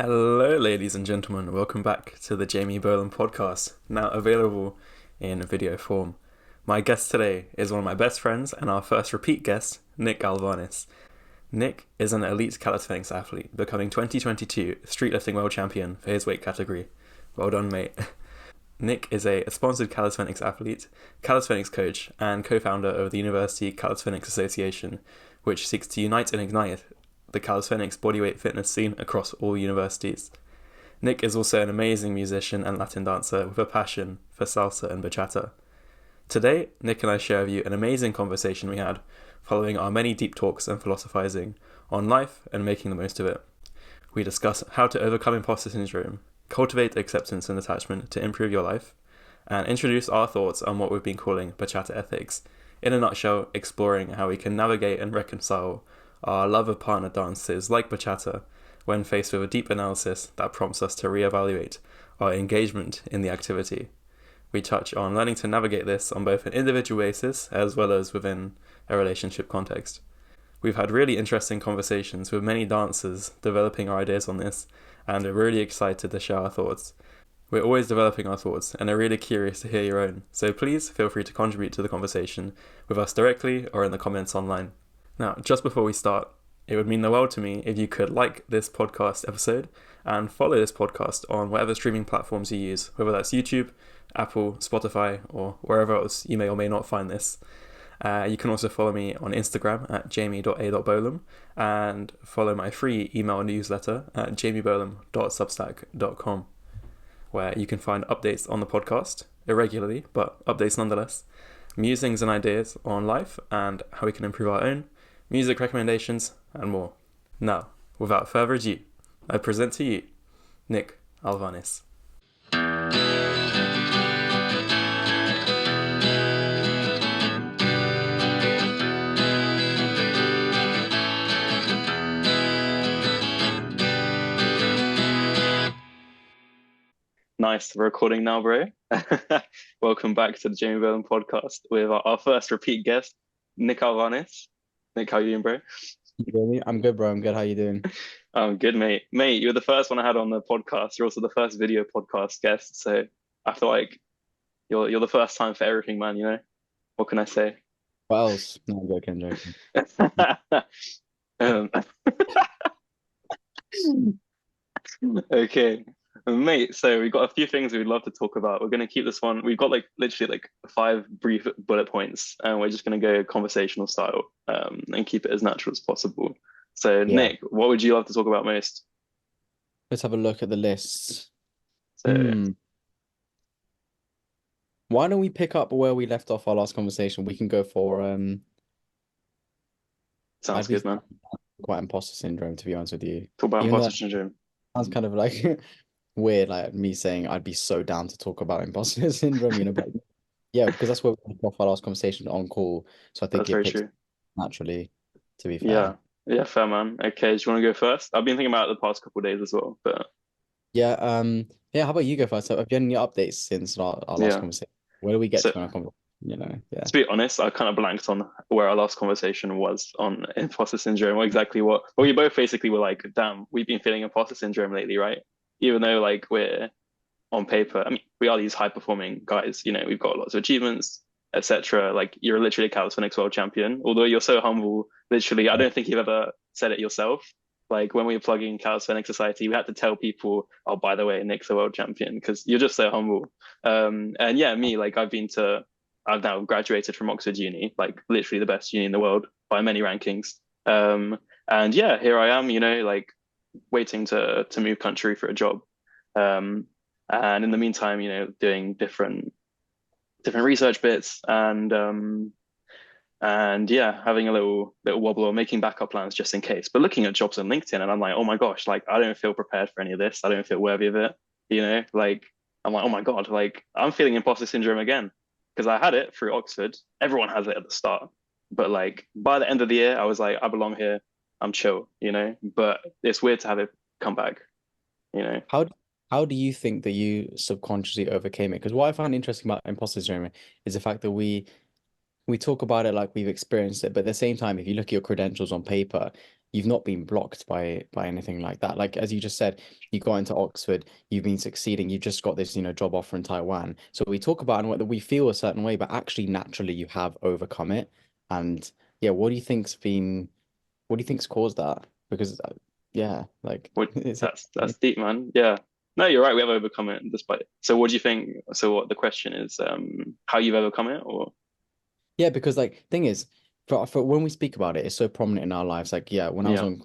Hello, ladies and gentlemen. Welcome back to the Jamie Bolan podcast, now available in video form. My guest today is one of my best friends and our first repeat guest, Nic Alvanis. Nic is an elite calisthenics athlete, becoming 2022 Streetlifting World Champion for his weight category. Well done, mate. Nic is a sponsored calisthenics athlete, calisthenics coach, and co-founder of the University Calisthenics Association, which seeks to unite and ignite the calisthenics bodyweight fitness scene across all universities. Nic is also an amazing musician and Latin dancer with a passion for salsa and bachata. Today, Nic and I share with you an amazing conversation we had following our many deep talks and philosophizing on life and making the most of it. We discuss how to overcome imposter syndrome, cultivate acceptance and detachment to improve your life, and introduce our thoughts on what we've been calling Bachata Ethics, in a nutshell, exploring how we can navigate and reconcile our love of partner dances like bachata when faced with a deep analysis that prompts us to reevaluate our engagement in the activity. We touch on learning to navigate this on both an individual basis as well as within a relationship context. We've had really interesting conversations with many dancers developing our ideas on this, and we're really excited to share our thoughts. We're always developing our thoughts and are really curious to hear your own, so please feel free to contribute to the conversation with us directly or in the comments online. Now, just before we start, it would mean the world to me if you could like this podcast episode and follow this podcast on whatever streaming platforms you use, whether that's YouTube, Apple, Spotify, or wherever else you may or may not find this. You can also follow me on Instagram at jamie.a.bolam and follow my free email newsletter at jamiebolam.substack.com, where you can find updates on the podcast, irregularly, but updates nonetheless, musings and ideas on life and how we can improve our own, music recommendations, and more. Now, without further ado, I present to you Nic Alvanis. Nice, we're recording now, bro. Welcome back to the Jamie Bolan podcast with our first repeat guest, Nic Alvanis. Nic, how you doing, bro? I'm good, bro. I'm good. How you doing? I'm good, mate. Mate, you're the first one I had on the podcast. You're also the first video podcast guest, so I feel like you're the first time for everything, man. You know, what can I say? What else? No, I'm joking. um, okay, mate. So we've got a few things we'd love to talk about. We're gonna keep this one. We've got like literally like 5 brief bullet points, and we're just gonna go conversational style, and keep it as natural as possible. So, Yeah. Nic, what would you love to talk about most? Let's have a look at the lists. So, Why don't we pick up where we left off our last conversation? We can go for sounds I'd be good, man. quite imposter syndrome, to be honest with you. Talk about Even though imposter that syndrome. sounds kind of like weird, like me saying I'd be so down to talk about imposter syndrome, but yeah, because that's where we left off our last conversation on call. So I think That's it very picks true. naturally, to be Yeah. fair. Yeah, fair man. Okay, do you want to go first? I've been thinking about it the past couple of days as well, but Yeah, yeah, how about you go first? Have you had any updates since our last yeah. conversation? Where do we get So to in our conversation? Yeah. to be honest, I kind of blanked on where our last conversation was on imposter syndrome, or exactly what. Well, we both basically were like, damn, we've been feeling imposter syndrome lately, right? Even though like we're on paper, I mean, we are these high performing guys, we've got lots of achievements, etc. Like you're literally a calisthenics world champion, although you're so humble, literally, I don't think you've ever said it yourself. Like when we were plugging Calisthenics Society, we had to tell people, oh, by the way, Nic's a world champion because you're just so humble. And yeah, me, like I've now graduated from Oxford Uni, like literally the best uni in the world by many rankings. And yeah, here I am, like waiting to move country for a job. Um, and in the meantime, doing different research bits and yeah, having a little wobble or making backup plans just in case. But looking at jobs on LinkedIn, and I'm like, oh my gosh, like I don't feel prepared for any of this. I don't feel worthy of it. Like I'm like, oh my God, like I'm feeling imposter syndrome again because I had it through Oxford. Everyone has it at the start, but like by the end of the year, I was like, I belong here. I'm chill. But it's weird to have it come back. How how do you think that you subconsciously overcame it? Because what I find interesting about imposter syndrome is the fact that we talk about it like we've experienced it, but at the same time, if you look at your credentials on paper, you've not been blocked by anything like that. Like as you just said, you got into Oxford, you've been succeeding, you just got this, job offer in Taiwan. So we talk about and what we feel a certain way, but actually naturally you have overcome it. And yeah, what do you think's caused that? Because yeah, like What it's that's deep, man. Yeah. No, you're right. We have overcome it despite. So, what do you think? So, what the question is, how you've overcome it, or yeah, because like thing is, for when we speak about it, it's so prominent in our lives. Like, yeah, when I was yeah, on,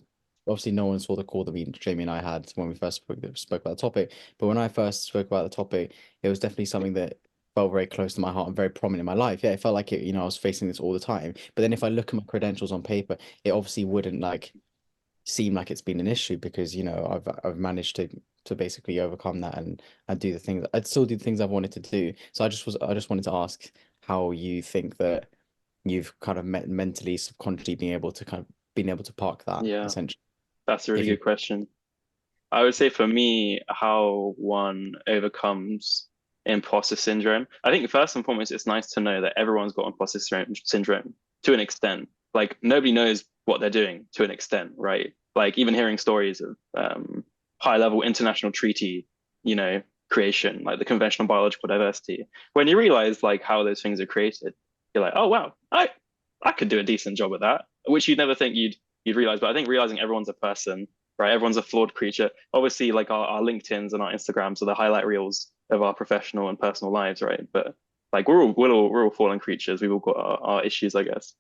obviously no one saw the call that Jamie and I had when we first spoke about the topic. But when I first spoke about the topic, it was definitely something that felt very close to my heart and very prominent in my life. Yeah, it felt like it, I was facing this all the time. But then if I look at my credentials on paper, it obviously wouldn't like seem like it's been an issue because I've managed to basically overcome that and do the things I'd still do the things I've wanted to do. So I just wanted to ask how you think that you've kind of mentally, subconsciously being able to park that yeah, essentially. that's a really If you good question. I would say for me, how one overcomes imposter syndrome. I think first and foremost, it's nice to know that everyone's got syndrome to an extent. Like nobody knows what they're doing to an extent, right? Like even hearing stories of high level international treaty, creation, like the Convention on Biological Diversity. When you realize like how those things are created, you're like, oh wow, I could do a decent job at that, which you'd never think you'd realize. But I think realizing everyone's a person, right? Everyone's a flawed creature. Obviously, like our LinkedIn's and our Instagrams are the highlight reels of our professional and personal lives, right? But like we're all fallen creatures. We've all got our issues, I guess.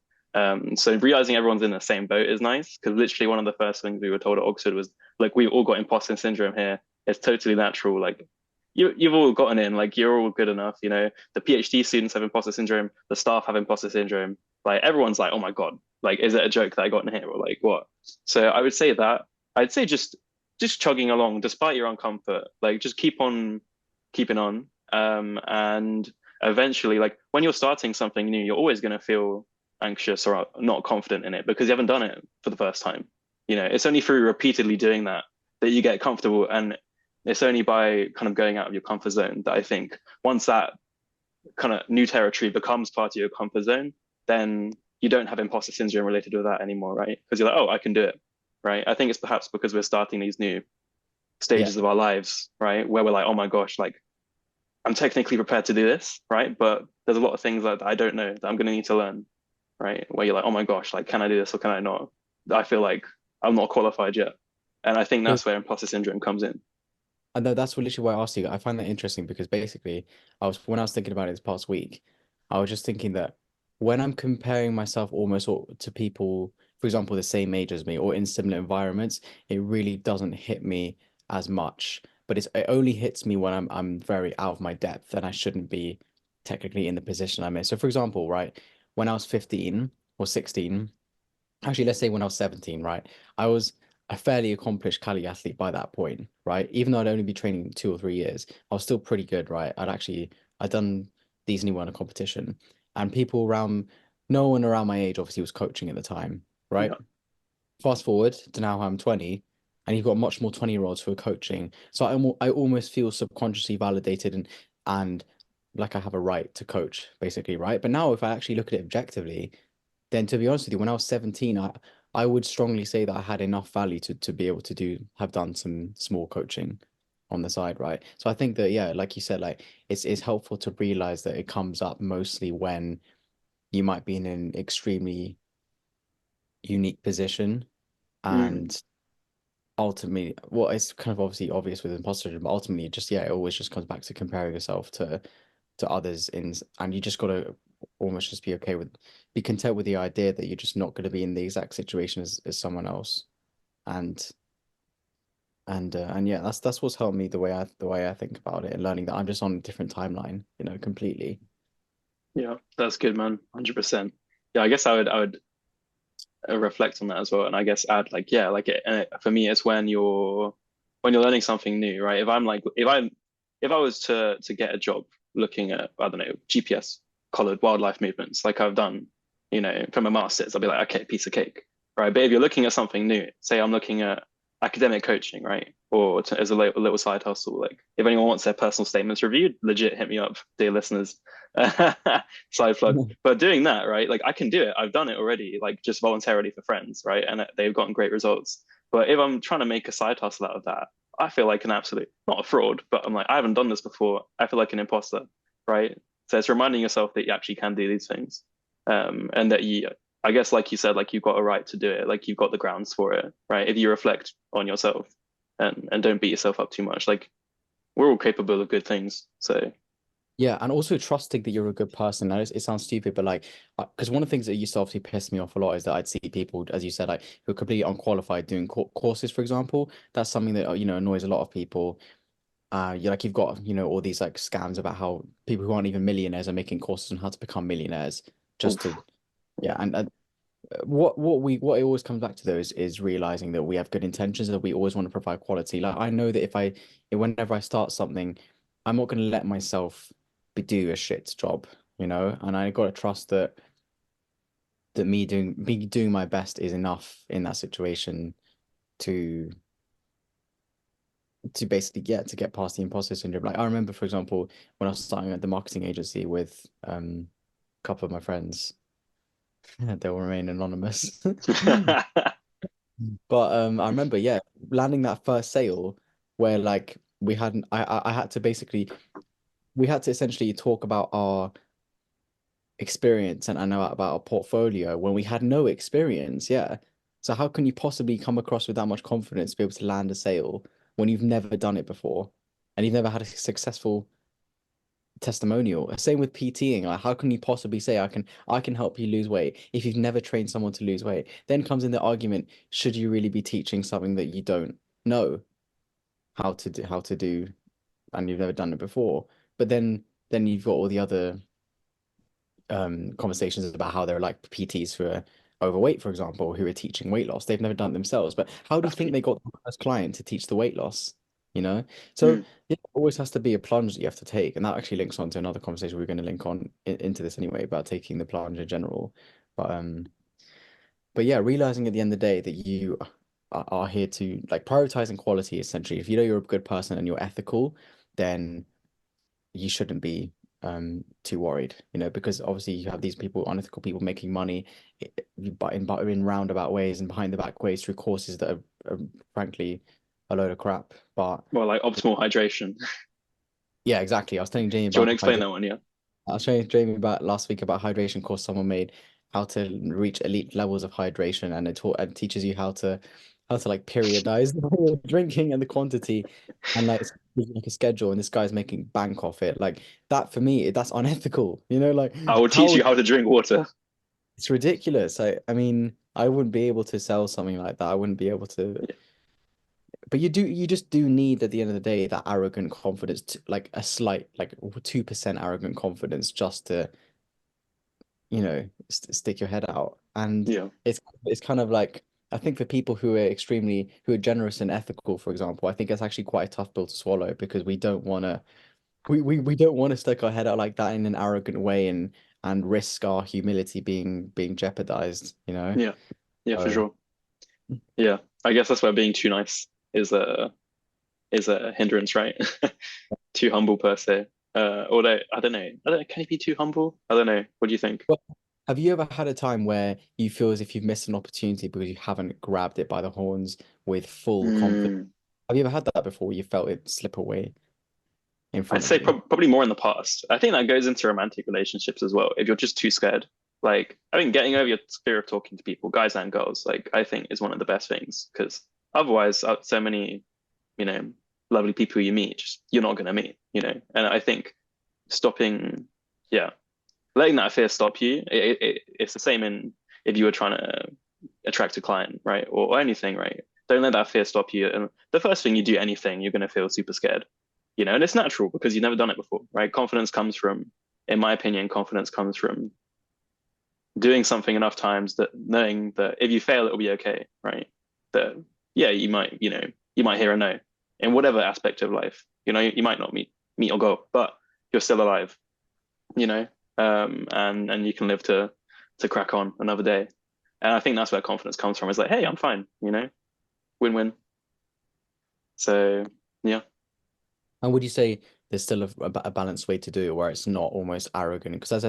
So realizing everyone's in the same boat is nice because literally one of the first things we were told at Oxford was like we've all got imposter syndrome here. It's totally natural. Like you've all gotten in. Like you're all good enough. The PhD students have imposter syndrome. The staff have imposter syndrome. Like everyone's like, oh my God, like is it a joke that I got in here or like what? So I would say that I'd say just chugging along despite your uncomfort. Like just keep on keeping on. And eventually, like when you're starting something new, you're always going to feel anxious or not confident in it because you haven't done it for the first time. It's only through repeatedly doing that that you get comfortable, and it's only by kind of going out of your comfort zone that I think once that kind of new territory becomes part of your comfort zone, then you don't have imposter syndrome related to that anymore, right? Because you're like, oh, I can do it, right? I think it's perhaps because we're starting these new yeah, stages of our lives, right? Where we're like, oh my gosh, like I'm technically prepared to do this, right? But there's a lot of things that I don't know that I'm going to need to learn, right? Where you're like, oh my gosh, like can I do this or can I not? I feel like I'm not qualified yet. And I think that's where imposter syndrome comes in. I know that's literally why I asked you. I find that interesting because basically, when I was thinking about it this past week, I was just thinking that when I'm comparing myself almost to people, for example, the same age as me or in similar environments, it really doesn't hit me as much. But it only hits me when I'm very out of my depth and I shouldn't be technically in the position I'm in. So, for example, right, when I was 15 or 16. Actually, let's say when I was 17, right? I was a fairly accomplished Cali athlete by that point, right? Even though I'd only be training 2 or 3 years, I was still pretty good, right? I'd done decently well in a competition. And no one around my age obviously was coaching at the time, right? Yeah. Fast forward to now I'm 20, and you've got much more 20-year-olds who are coaching. So I almost feel subconsciously validated and like I have a right to coach, basically, right? But now if I actually look at it objectively, then to be honest with you, when I was 17, I would strongly say that I had enough value to be able to have done some small coaching on the side, right? So I think that, yeah, like you said, like it's helpful to realize that it comes up mostly when you might be in an extremely unique position Mm. and ultimately, well, it's kind of obviously obvious with imposter syndrome, but ultimately just, yeah, it always just comes back to comparing yourself to others and you just gotta almost just be content with the idea that you're just not going to be in the exact situation as someone else and and yeah, that's what's helped me the way I think about it and learning that I'm just on a different timeline, completely. Yeah, that's good, man. 100%. Yeah, I guess I would reflect on that as well, and I guess add like yeah, like for me, it's when you're learning something new, right? If I was to get a job looking at I don't know GPS colored wildlife movements, like I've done, from a master's, I'll be like, okay, piece of cake, right? But if you're looking at something new, say I'm looking at academic coaching, right? Or as a little side hustle. Like if anyone wants their personal statements reviewed, legit hit me up, dear listeners. Side plug. But doing that, right? Like I can do it. I've done it already, like just voluntarily for friends, right? And they've gotten great results. But if I'm trying to make a side hustle out of that, I feel like an absolute, not a fraud, but I'm like, I haven't done this before. I feel like an imposter, right? So it's reminding yourself that you actually can do these things. And that I guess, like you said, like you've got a right to do it, like you've got the grounds for it, right? If you reflect on yourself and don't beat yourself up too much, like we're all capable of good things. So Yeah, and also trusting that you're a good person. Now, it sounds stupid, but like, because one of the things that used to obviously piss me off a lot is that I'd see people, as you said, like who are completely unqualified doing courses, for example. That's something that annoys a lot of people. You like you've got all these like scams about how people who aren't even millionaires are making courses on how to become millionaires, just to oof, yeah. yeah. And what it always comes back to though is realizing that we have good intentions, that we always want to provide quality. Like I know that whenever I start something, I'm not going to let myself do a shit job, and I got to trust that me doing my best is enough in that situation to basically to get past the imposter syndrome. Like I remember, for example, when I was starting at the marketing agency with a couple of my friends, they will remain anonymous. But I remember, yeah, landing that first sale where like we hadn't I had to basically we had to essentially talk about our experience and know about our portfolio when we had no experience. Yeah. So how can you possibly come across with that much confidence to be able to land a sale when you've never done it before and you've never had a successful testimonial? Same with PTing. Like, how can you possibly say I can help you lose weight if you've never trained someone to lose weight? Then comes in the argument, should you really be teaching something that you don't know how to do and you've never done it before? But then you've got all the other conversations about how there are like PTs who are overweight, for example, who are teaching weight loss. They've never done it themselves, but how do you That's think me. they got the first client to teach the weight loss? You know? So Mm. yeah, it always has to be a plunge that you have to take. And that actually links on to another conversation we're going to link on into this anyway about taking the plunge in general. But yeah, realizing at the end of the day that you are here to like prioritizing quality essentially. If you know you're a good person and you're ethical, then you shouldn't be too worried, because obviously you have these people, unethical people making money, but in roundabout ways and behind the back ways through courses that are frankly a load of crap. But Well, like optimal hydration. Do yeah, exactly. I was telling Jamie you want about to explain hydration. that one? Yeah. I was showing Jamie about last week about hydration course someone made, how to reach elite levels of hydration, and it teaches you how to like periodize the drinking and the quantity, and like a schedule. And this guy's making bank off it. Like that for me, that's unethical. Like I will teach how you how to drink water. it's ridiculous. I mean, I wouldn't be able to sell something like that. I wouldn't be able to. Yeah. But you just do need at the end of the day that arrogant confidence, like a slight like 2% arrogant confidence, just to stick your head out. And Yeah. it's kind of like I think for people who are generous and ethical, for example, I think it's actually quite a tough pill to swallow because we don't want to stick our head out like that in an arrogant way and risk our humility being jeopardized. Yeah. Yeah, for So sure. Yeah. I guess that's where being too nice is a hindrance, right? Too humble per se. Although I don't know. I don't know. Can he be too humble? I don't know. What do you think? well, have you ever had a time where you feel as if you've missed an opportunity because you haven't grabbed it by the horns with full confidence? Mm, Have you ever had that before? You felt it slip away in I'd front of say you? probably more in the past. I think that goes into romantic relationships as well. If you're just too scared, like I think getting over your fear of talking to people, guys and girls, like I think is one of the best things because otherwise, so many, you know, lovely people you meet, just you're not going to meet. And I think stopping, yeah, letting that fear stop you. It's the same in if you were trying to attract a client, right, or anything, right. Don't let that fear stop you. And the first thing you do anything, you're going to feel super scared. And it's natural because you've never done it before, right? Confidence comes from, in my opinion, confidence comes from doing something enough times that knowing that if you fail, it'll be okay, right? That yeah, you might hear a no in whatever aspect of life. You might not meet your goal, but you're still alive, you know, and you can live to crack on another day. And I think that's where confidence comes from. It's like, hey, I'm fine, win-win. So yeah. And would you say there's still a balanced way to do it where it's not almost arrogant? Because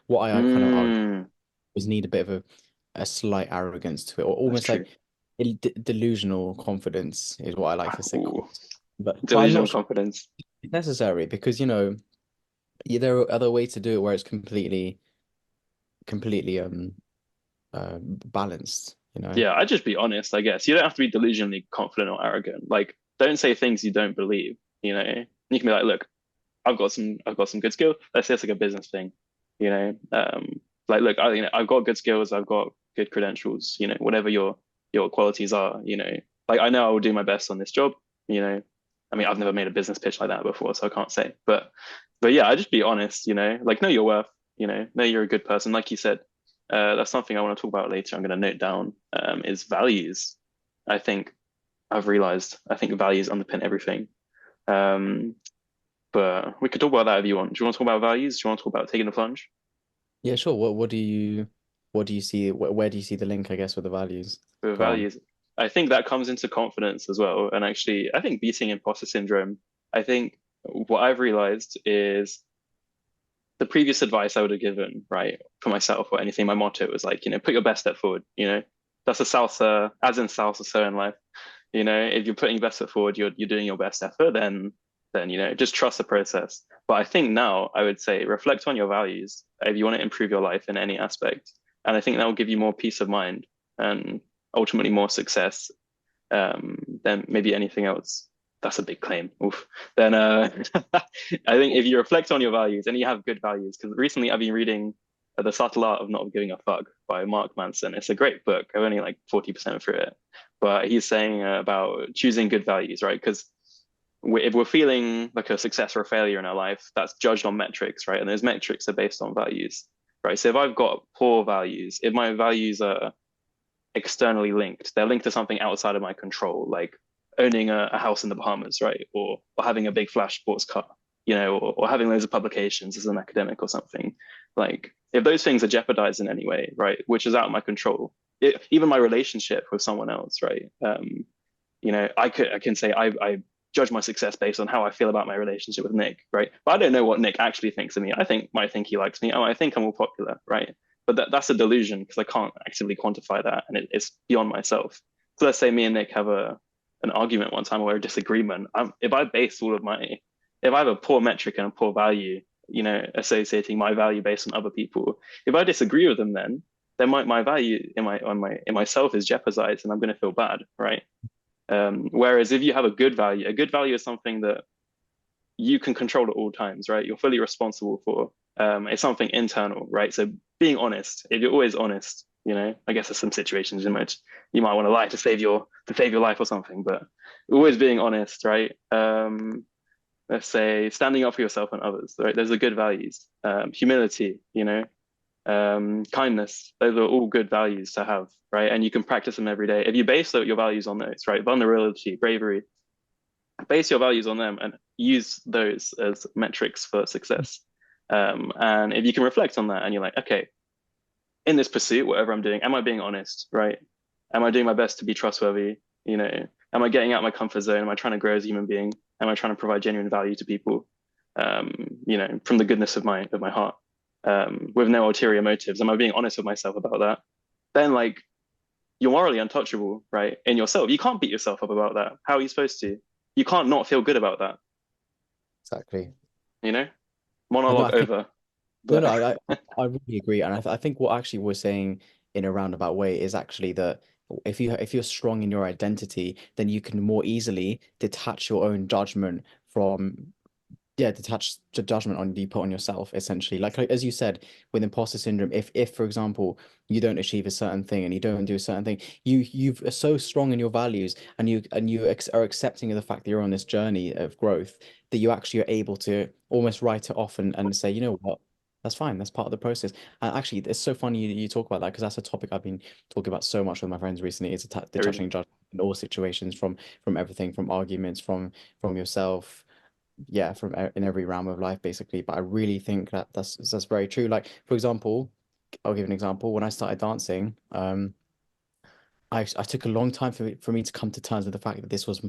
what I kind of argue Mm, is need a bit of a slight arrogance to it, or that's almost true. like delusional confidence is what I like to say. Ooh, But I'm delusional not sure confidence. it's necessary because there are other ways to do it where it's completely balanced. Yeah, I'd just be honest, I guess. You don't have to be delusionally confident or arrogant. Like, don't say things you don't believe, you know. You can be like, look, I've got some good skills. Let's say it's like a business thing, you know. Like look, I've got good skills, I've got good credentials, whatever your qualities are, Like I know I will do my best on this job, you know. I mean, I've never made a business pitch like that before, so I can't say. But yeah, I just be honest, like know your worth, know you're a good person. Like you said, that's something I want to talk about later. I'm going to note down is values. I think I think values underpin everything. Um, but we could talk about that if you want. Do you want to talk about values? Do you want to talk about taking the plunge Yeah, sure. What do you see? Where do you see the link, I guess, with the values? with Go on. values? I think that comes into confidence as well. And actually, I think beating imposter syndrome, I think what I've realized is the previous advice I would have given, right, for myself or anything, my motto was like, put your best step forward, That's a salsa, as in salsa, so in life. If you're putting your best foot forward, you're doing your best effort, then just trust the process. But I think now I would say reflect on your values if you want to improve your life in any aspect, and I think that will give you more peace of mind and ultimately more success than maybe anything else. That's a big claim. Oof. Then I think if you reflect on your values and you have good values, because recently I've been reading The Subtle Art of Not Giving a Fuck by Mark Manson. It's a great book. I've only like 40% through it, but he's saying about choosing good values, right? Because if we're feeling like a success or a failure in our life, that's judged on metrics, right? And those metrics are based on values, right? So if I've got poor values, if my values are externally linked. They're linked to something outside of my control, like owning a house in the Bahamas, right? Or having a big flash sports car, or having loads of publications as an academic or something. Like if those things are jeopardized in any way, right, which is out of my control, even my relationship with someone else, right? I can say I judge my success based on how I feel about my relationship with Nick, right? But I don't know what Nick actually thinks of me. Might think he likes me. I think I'm more popular, right? But that's a delusion because I can't actively quantify that, and it's beyond myself. So let's say me and Nick have an argument one time or a disagreement. If I base all of my if I have a poor metric and a poor value, associating my value based on other people, if I disagree with them, then my value in myself is jeopardized, and I'm going to feel bad, right? Whereas if you have a good value is something that you can control at all times, right? You're fully responsible for. It's something internal, right? So being honest, if you're always honest, I guess there's some situations in which you might want to lie to save your life or something, but always being honest, right? Let's say standing up for yourself and others, right? Those are good values. Humility, kindness, those are all good values to have, right? And you can practice them every day. If you base your values on those, right? Vulnerability, bravery, base your values on them and use those as metrics for success. And if you can reflect on that and you're like, okay, in this pursuit, whatever I'm doing, am I being honest, right? Am I doing my best to be trustworthy? Am I getting out of my comfort zone? Am I trying to grow as a human being? Am I trying to provide genuine value to people? From the goodness of my heart, with no ulterior motives. Am I being honest with myself about that? Then like you're morally untouchable, right? In yourself. You can't beat yourself up about that. How are you supposed to? You can't not feel good about that, Exactly. you know? No, Monologue I think over. no, no, But I really agree, and I think what actually we're saying in a roundabout way is actually that if you're strong in your identity, then you can more easily detach your own judgment from detach the judgment on you put on yourself essentially. Like as you said with imposter syndrome, if for example you don't achieve a certain thing and you don't do a certain thing, you are so strong in your values and you are accepting of the fact that you're on this journey of growth that you actually are able to almost write it off and say, you know what, that's fine, that's part of the process. And actually it's so funny you talk about that because that's a topic I've been talking about so much with my friends recently. It's really, detaching judgment in all situations, from everything, from arguments, from yourself, yeah, in every realm of life basically. But I really think that that's very true. Like for example, I'll give an example. When I started dancing, I took a long time for me to come to terms with the fact that this was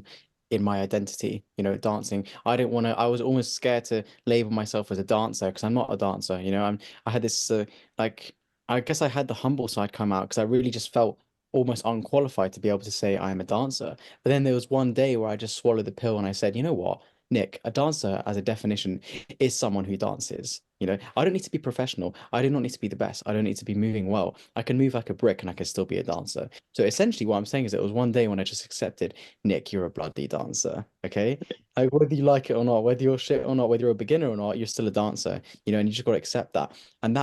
in my identity, dancing. I didn't want to, I was almost scared to label myself as a dancer because I'm not a dancer, I had this, like, I guess I had the humble side come out because I really just felt almost unqualified to be able to say I am a dancer. But then there was one day where I just swallowed the pill and I said, you know what, Nick, a dancer as a definition is someone who dances. I don't need to be professional. I do not need to be the best. I don't need to be moving well. I can move like a brick and I can still be a dancer. So essentially what I'm saying is it was one day when I just accepted, Nick, you're a bloody dancer. Okay. Like whether you like it or not, whether you're shit or not, whether you're a beginner or not, you're still a dancer, and you just got to accept that. And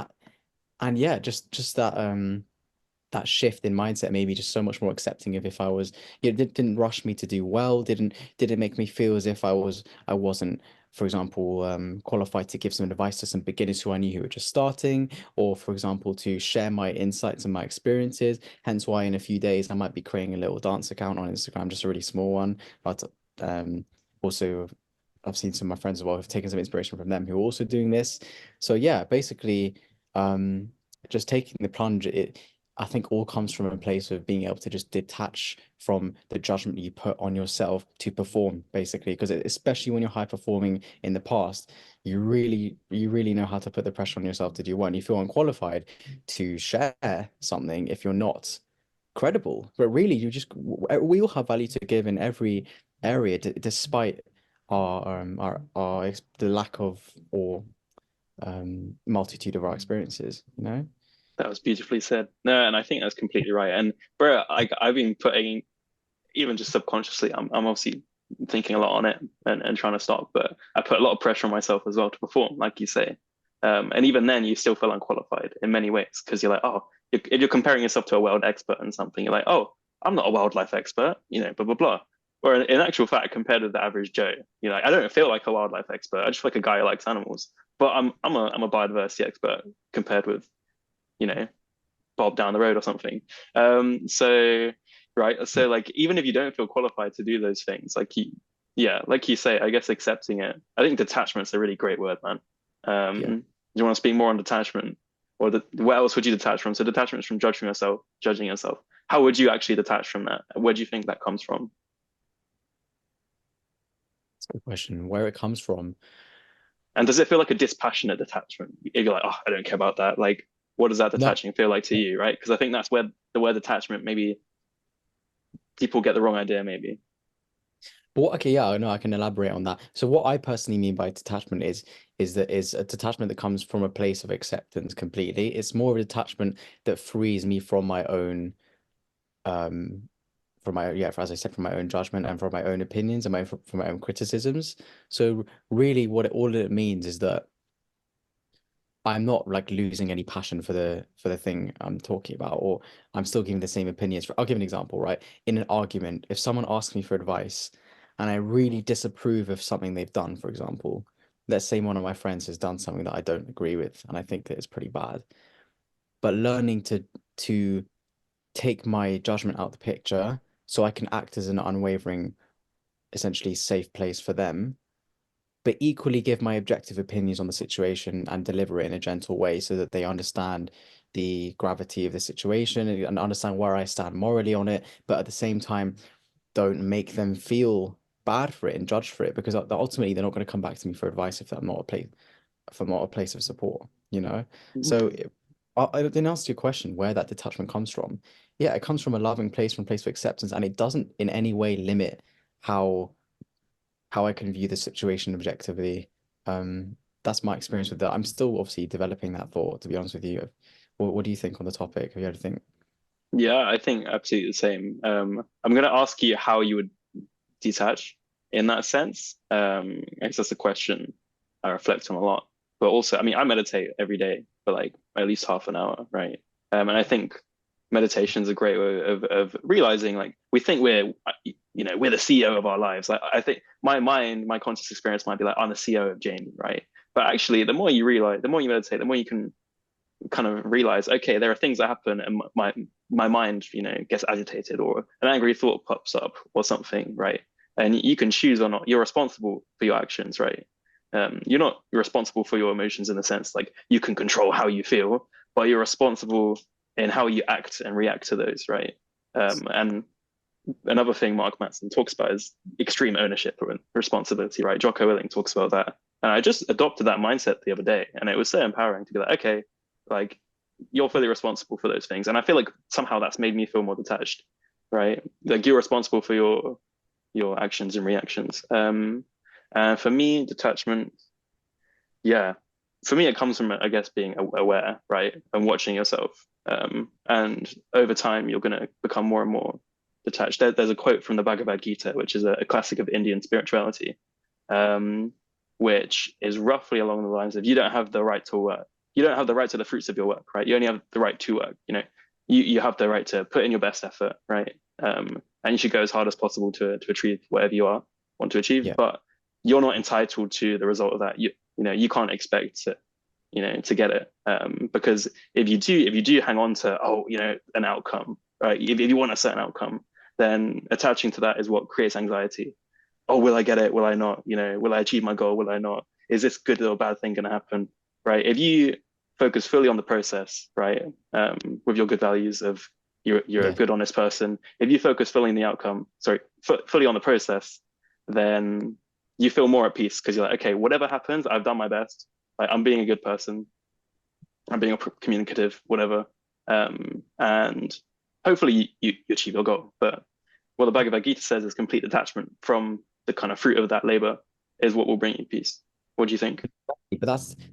and yeah, just that shift in mindset made me just so much more accepting of if I was, it didn't rush me to do well, didn't make me feel as if I wasn't, for example, qualified to give some advice to some beginners who I knew who were just starting, or for example, to share my insights and my experiences. Hence why in a few days I might be creating a little dance account on Instagram, just a really small one. But um also I've seen some of my friends as well who've taken some inspiration from them who are also doing this. So yeah, basically, um, just taking the plunge, I think all comes from a place of being able to just detach from the judgment you put on yourself to perform, basically. Because especially when you're high performing in the past, you really know how to put the pressure on yourself to do well. And you feel unqualified to share something if you're not credible. But really, we all have value to give in every area, despite the lack of or multitude of our experiences. That was beautifully said. No, and I think that's completely right. And bro, I've been putting, even just subconsciously, I'm obviously thinking a lot on it and trying to stop, but I put a lot of pressure on myself as well to perform, like you say. And even then, you still feel unqualified in many ways because you're like, oh, you're comparing yourself to a world expert in something. You're like, oh, I'm not a wildlife expert, blah blah blah. Or in actual fact, compared to the average Joe, I don't feel like a wildlife expert. I just feel like a guy who likes animals. But I'm a biodiversity expert compared with, you know, Bob down the road or something. So right, so like even if you don't feel qualified to do those things, yeah, like you say, I guess accepting it. I think detachment's a really great word, man. Yeah. Do you want to speak more on detachment, or what else would you detach from? So detachment is from judging yourself. How would you actually detach from that? Where do you think that comes from? That's a good question. Where it comes from. And does it feel like a dispassionate detachment? If you're like, oh, I don't care about that. Like, what does that No. detaching feel like to you, right? Because I think that's where the word detachment, maybe people get the wrong idea, maybe. Well, okay, yeah, I know I can elaborate on that. So what I personally mean by detachment is a detachment that comes from a place of acceptance completely. It's more of a detachment that frees me from my own um as I said, from my own judgment and from my own opinions and from my own criticisms. So really all it means is that I'm not like losing any passion for the thing I'm talking about, or I'm still giving the same opinions. I'll give an example, right? In an argument, if someone asks me for advice and I really disapprove of something they've done, for example, let's say one of my friends has done something that I don't agree with and I think that it's pretty bad, but learning to take my judgment out the picture so I can act as an unwavering, essentially safe place for them, but equally give my objective opinions on the situation and deliver it in a gentle way so that they understand the gravity of the situation and understand where I stand morally on it, but at the same time, don't make them feel bad for it and judge for it because ultimately they're not going to come back to me for advice if I'm not a place of support. So I didn't answer your question where that detachment comes from. Yeah, it comes from a loving place, from a place of acceptance, and it doesn't in any way limit how how I can view the situation objectively. That's my experience with that. I'm still obviously developing that thought, to be honest with you. What do you think on the topic? Have you had to think? Yeah, I think absolutely the same. I'm going to ask you how you would detach in that sense. I guess that's a question I reflect on a lot. But also, I mean, I meditate every day for like at least half an hour, right? And I think meditation is a great way of realizing like we think we're the CEO of our lives. Like I think my mind, my conscious experience might be like I'm the CEO of Jamie, right? But actually, the more you realize, the more you meditate, the more you can kind of realize, okay, there are things that happen and my mind, gets agitated or an angry thought pops up or something, right? And you can choose or not. You're responsible for your actions, right? You're responsible for your emotions in the sense like you can control how you feel, but you're responsible in how you act and react to those, right? And another thing Mark Manson talks about is extreme ownership and responsibility, right? Jocko Willing talks about that. And I just adopted that mindset the other day. And it was so empowering to be like, okay, like you're fully responsible for those things. And I feel like somehow that's made me feel more detached, right? Like you're responsible for your actions and reactions. And for me, detachment, yeah, for me, it comes from, I guess, being aware, right? And watching yourself. And over time, you're going to become more and more detached. There's a quote from the Bhagavad Gita, which is a classic of Indian spirituality, um, which is roughly along the lines of you don't have the right to work. You don't have the right to the fruits of your work, right? You only have the right to work. You have the right to put in your best effort, right? And you should go as hard as possible to achieve whatever you want to achieve. Yeah. But you're not entitled to the result of that. You can't expect to get it, because if you do hang on to an outcome, right? If you want a certain outcome, then attaching to that is what creates anxiety. Oh, will I get it? Will I not? Will I achieve my goal? Will I not? Is this good or bad thing going to happen? Right? If you focus fully on the process, right, with your good values of you're a Yeah. good honest person. If you focus fully on the outcome, sorry, fully on the process, then you feel more at peace because you're like, okay, whatever happens, I've done my best. Like I'm being a good person. I'm being communicative, whatever. And hopefully you achieve your goal. But what the Bhagavad Gita says is complete detachment from the kind of fruit of that labor is what will bring you peace. What do you think? But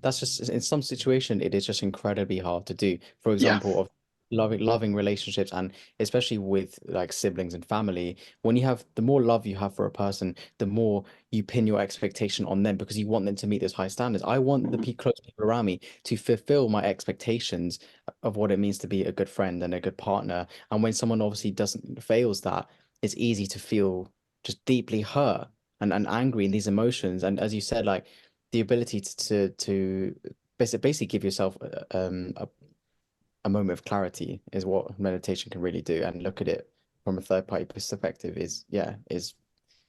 that's just in some situation it is just incredibly hard to do. For Yeah. example, of loving relationships, and especially with like siblings and family, when you have the more love you have for a person, the more you pin your expectation on them because you want them to meet those high standards. I want the Mhm. close people around me to fulfill my expectations of what it means to be a good friend and a good partner. And when someone obviously doesn't fails that, it's easy to feel just deeply hurt and angry in these emotions. And as you said, like the ability to basically give yourself a moment of clarity is what meditation can really do, and look at it from a third party perspective is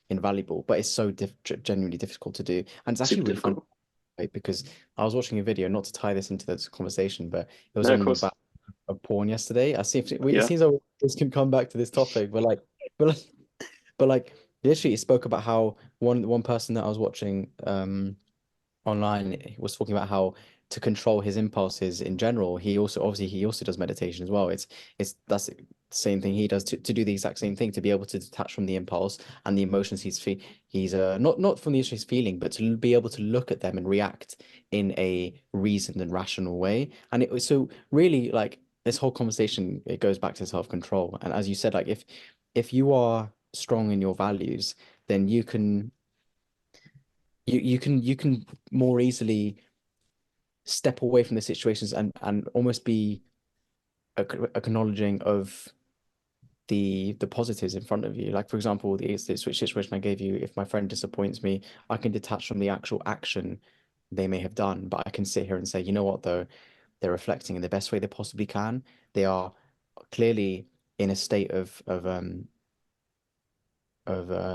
invaluable, but it's so genuinely difficult to do, and it's Super actually really fun, difficult. right? Because I was watching a video, not to tie this into this conversation, but it was No, of on course. about a porn yesterday. I see if it Yeah. seems like this can come back to this topic, but like but like literally it spoke about how one person that I was watching online was talking about how to control his impulses in general, he also obviously he also does meditation as well. It's that's the same thing he does to do the exact same thing, to be able to detach from the impulse and the emotions he's not from the issues he's feeling, but to be able to look at them and react in a reasoned and rational way. And it was so really like this whole conversation, it goes back to self-control. And as you said, like if you are strong in your values, then you can more easily step away from the situations and almost be acknowledging of the positives in front of you. Like for example, the switch situation I gave you, if my friend disappoints me, I can detach from the actual action they may have done, but I can sit here and say, you know what, though, they're reflecting in the best way they possibly can. They are clearly in a state of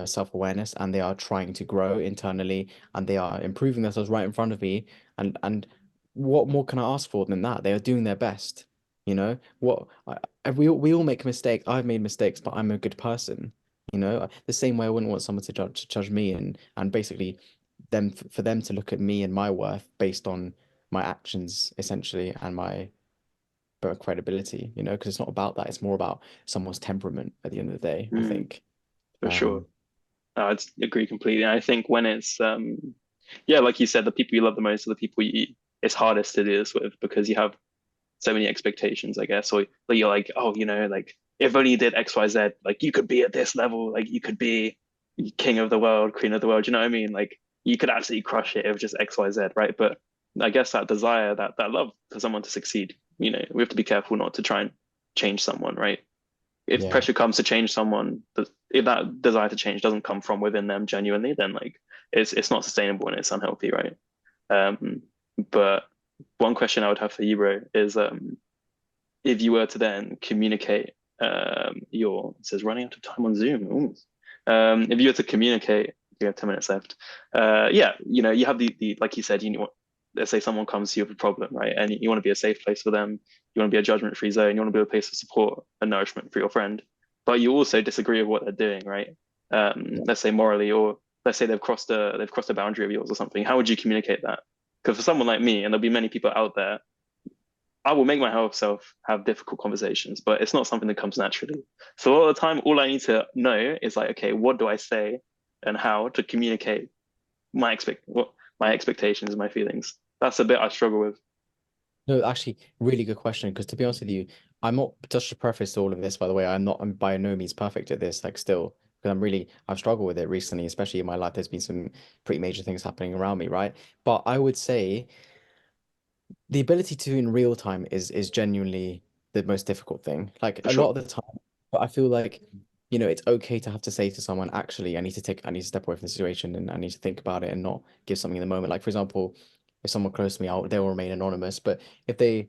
self-awareness, and they are trying to grow internally, and they are improving themselves right in front of me, and what more can I ask for than that? They are doing their best, we all make mistakes. I've made mistakes, but I'm a good person, the same way I wouldn't want someone to judge me, and basically for them to look at me and my worth based on my actions essentially, and my credibility, because it's not about that, it's more about someone's temperament at the end of the day, I Mm, think. for sure. um I'd agree completely. I think when it's yeah, like you said, the people you love the most are the people it's hardest to do this with because you have so many expectations, I guess. Or like you're like, oh, like if only you did X, Y, Z, like you could be at this level, like you could be king of the world, queen of the world. You know what I mean? Like you could absolutely crush it if just X, Y, Z, right? But I guess that desire, that love for someone to succeed, we have to be careful not to try and change someone, right? If yeah. pressure comes to change someone, if that desire to change doesn't come from within them genuinely, then like it's not sustainable and it's unhealthy, right? Um, but one question I would have for you, bro, is if you were to then communicate it says running out of time on Zoom. Ooh. If you were to communicate, you have 10 minutes left. Yeah, you have the like you said, let's say someone comes to you with a problem, right? And you want to be a safe place for them. You want to be a judgment-free zone. You want to be a place of support and nourishment for your friend. but you also disagree with what they're doing, right? Let's say morally, or let's say they've crossed a boundary of yours or something. How would you communicate that? Because for someone like me, and there'll be many people out there, I will make my whole self have difficult conversations, but it's not something that comes naturally. So all the time, all I need to know is like, okay, what do I say and how to communicate what my expectations and my feelings. That's a bit I struggle with. No, actually, really good question. Because to be honest with you, I'm not just to preface all of this, by the way, I'm by no means perfect at this, like still, because I've struggled with it recently, especially in my life. There's been some pretty major things happening around me, right? But I would say the ability to in real time is genuinely the most difficult thing. Like For a lot sure. of the time, but I feel like, it's okay to have to say to someone, actually, I need to step away from the situation and I need to think about it and not give something in the moment. Like for example, if someone close to me, they will remain anonymous. But if they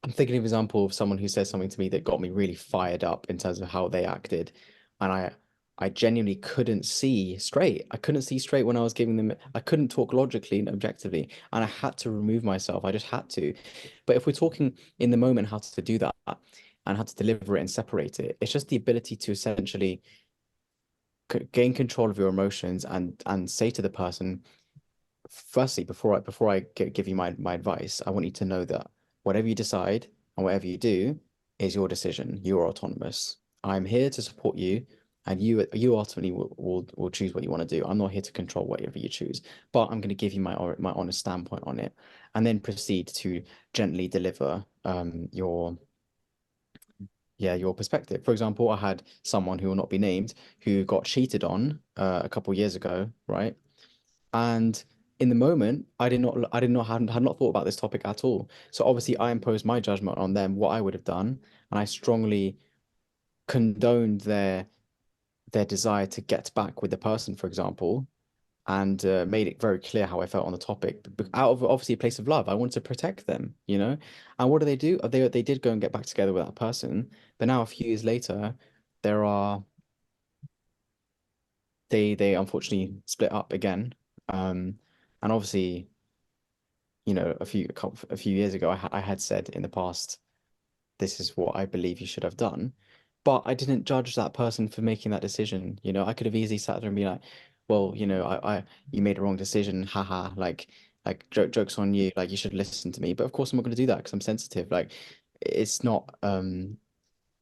I'm thinking of an example of someone who said something to me that got me really fired up in terms of how they acted, and I genuinely couldn't see straight. I couldn't see straight when I was giving them. I couldn't talk logically and objectively, and I had to remove myself. I just had to. But if we're talking in the moment how to do that and how to deliver it and separate it, it's just the ability to essentially gain control of your emotions and say to the person, firstly, before I give you my advice, I want you to know that whatever you decide and whatever you do is your decision. You are autonomous. I'm here to support you, and you ultimately will choose what you want to do. I'm not here to control whatever you choose, but I'm going to give you my honest standpoint on it, and then proceed to gently deliver your perspective. For example, I had someone who will not be named who got cheated on a couple years ago, right? And in the moment, I did not, had not thought about this topic at all. So obviously, I imposed my judgment on them, what I would have done, and I strongly condoned their desire to get back with the person, for example, and made it very clear how I felt on the topic. Out of obviously a place of love, I wanted to protect them, you know. And what do? They did go and get back together with that person, but now a few years later, there are they unfortunately split up again. And obviously a few years ago, I had said in the past, this is what I believe you should have done. But I didn't judge that person for making that decision. I could have easily sat there and be like, well, you made a wrong decision, haha, jokes on you, like you should listen to me. But of course I'm not going to do that because I'm sensitive. Like it's not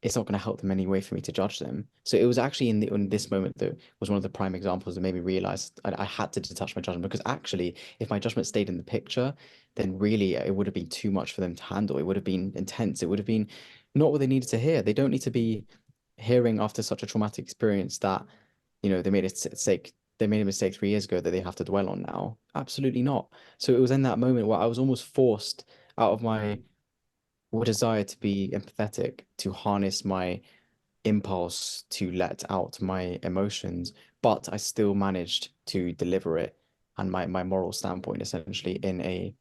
it's not going to help them anyway for me to judge them. So it was actually in this moment that was one of the prime examples that made me realize I had to detach my judgment because actually, if my judgment stayed in the picture, then really it would have been too much for them to handle. It would have been intense. It would have been not what they needed to hear. They don't need to be hearing after such a traumatic experience that, they made a mistake. They made a mistake 3 years ago that they have to dwell on now. Absolutely not. So it was in that moment where I was almost forced out of my desire to be empathetic, to harness my impulse to let out my emotions, but I still managed to deliver it and my moral standpoint essentially in a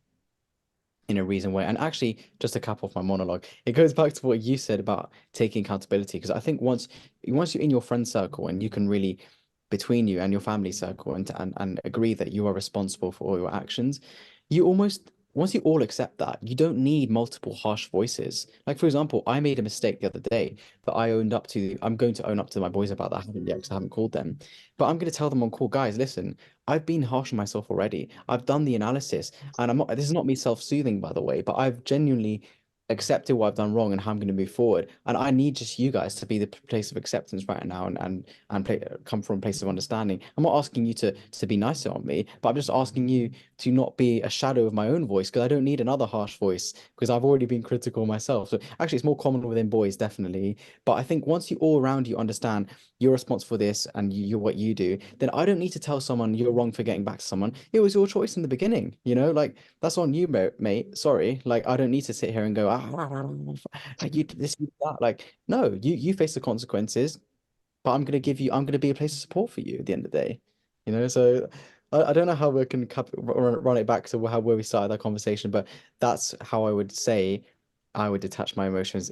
reasoned way. And actually, just to cap off my monologue, it goes back to what you said about taking accountability. Because I think once you're in your friend circle and you can really between you and your family circle and agree that you are responsible for all your actions, you almost once you all accept that, you don't need multiple harsh voices. Like for example, I made a mistake the other day that I owned up to. I'm going to own up to my boys about that. I haven't yet because I haven't called them. But I'm going to tell them on call, guys, listen, I've been harsh on myself already. I've done the analysis. And I'm not, this is not me self-soothing, by the way, but I've genuinely accepted what I've done wrong and how I'm going to move forward. And I need just you guys to be the place of acceptance right now and come from a place of understanding. I'm not asking you to be nicer on me, but I'm just asking you to not be a shadow of my own voice because I don't need another harsh voice because I've already been critical myself. So actually, it's more common within boys, definitely. But I think once you all around you understand you're responsible for this and you're what you do, then I don't need to tell someone you're wrong for getting back to someone. It was your choice in the beginning, like that's on you, mate. Sorry. Like I don't need to sit here and go, you did this, you did that. Like, no, you face the consequences, but I'm gonna be a place of support for you at the end of the day. So I don't know how we can run it back to where we started that conversation, but that's how I would say I would detach my emotions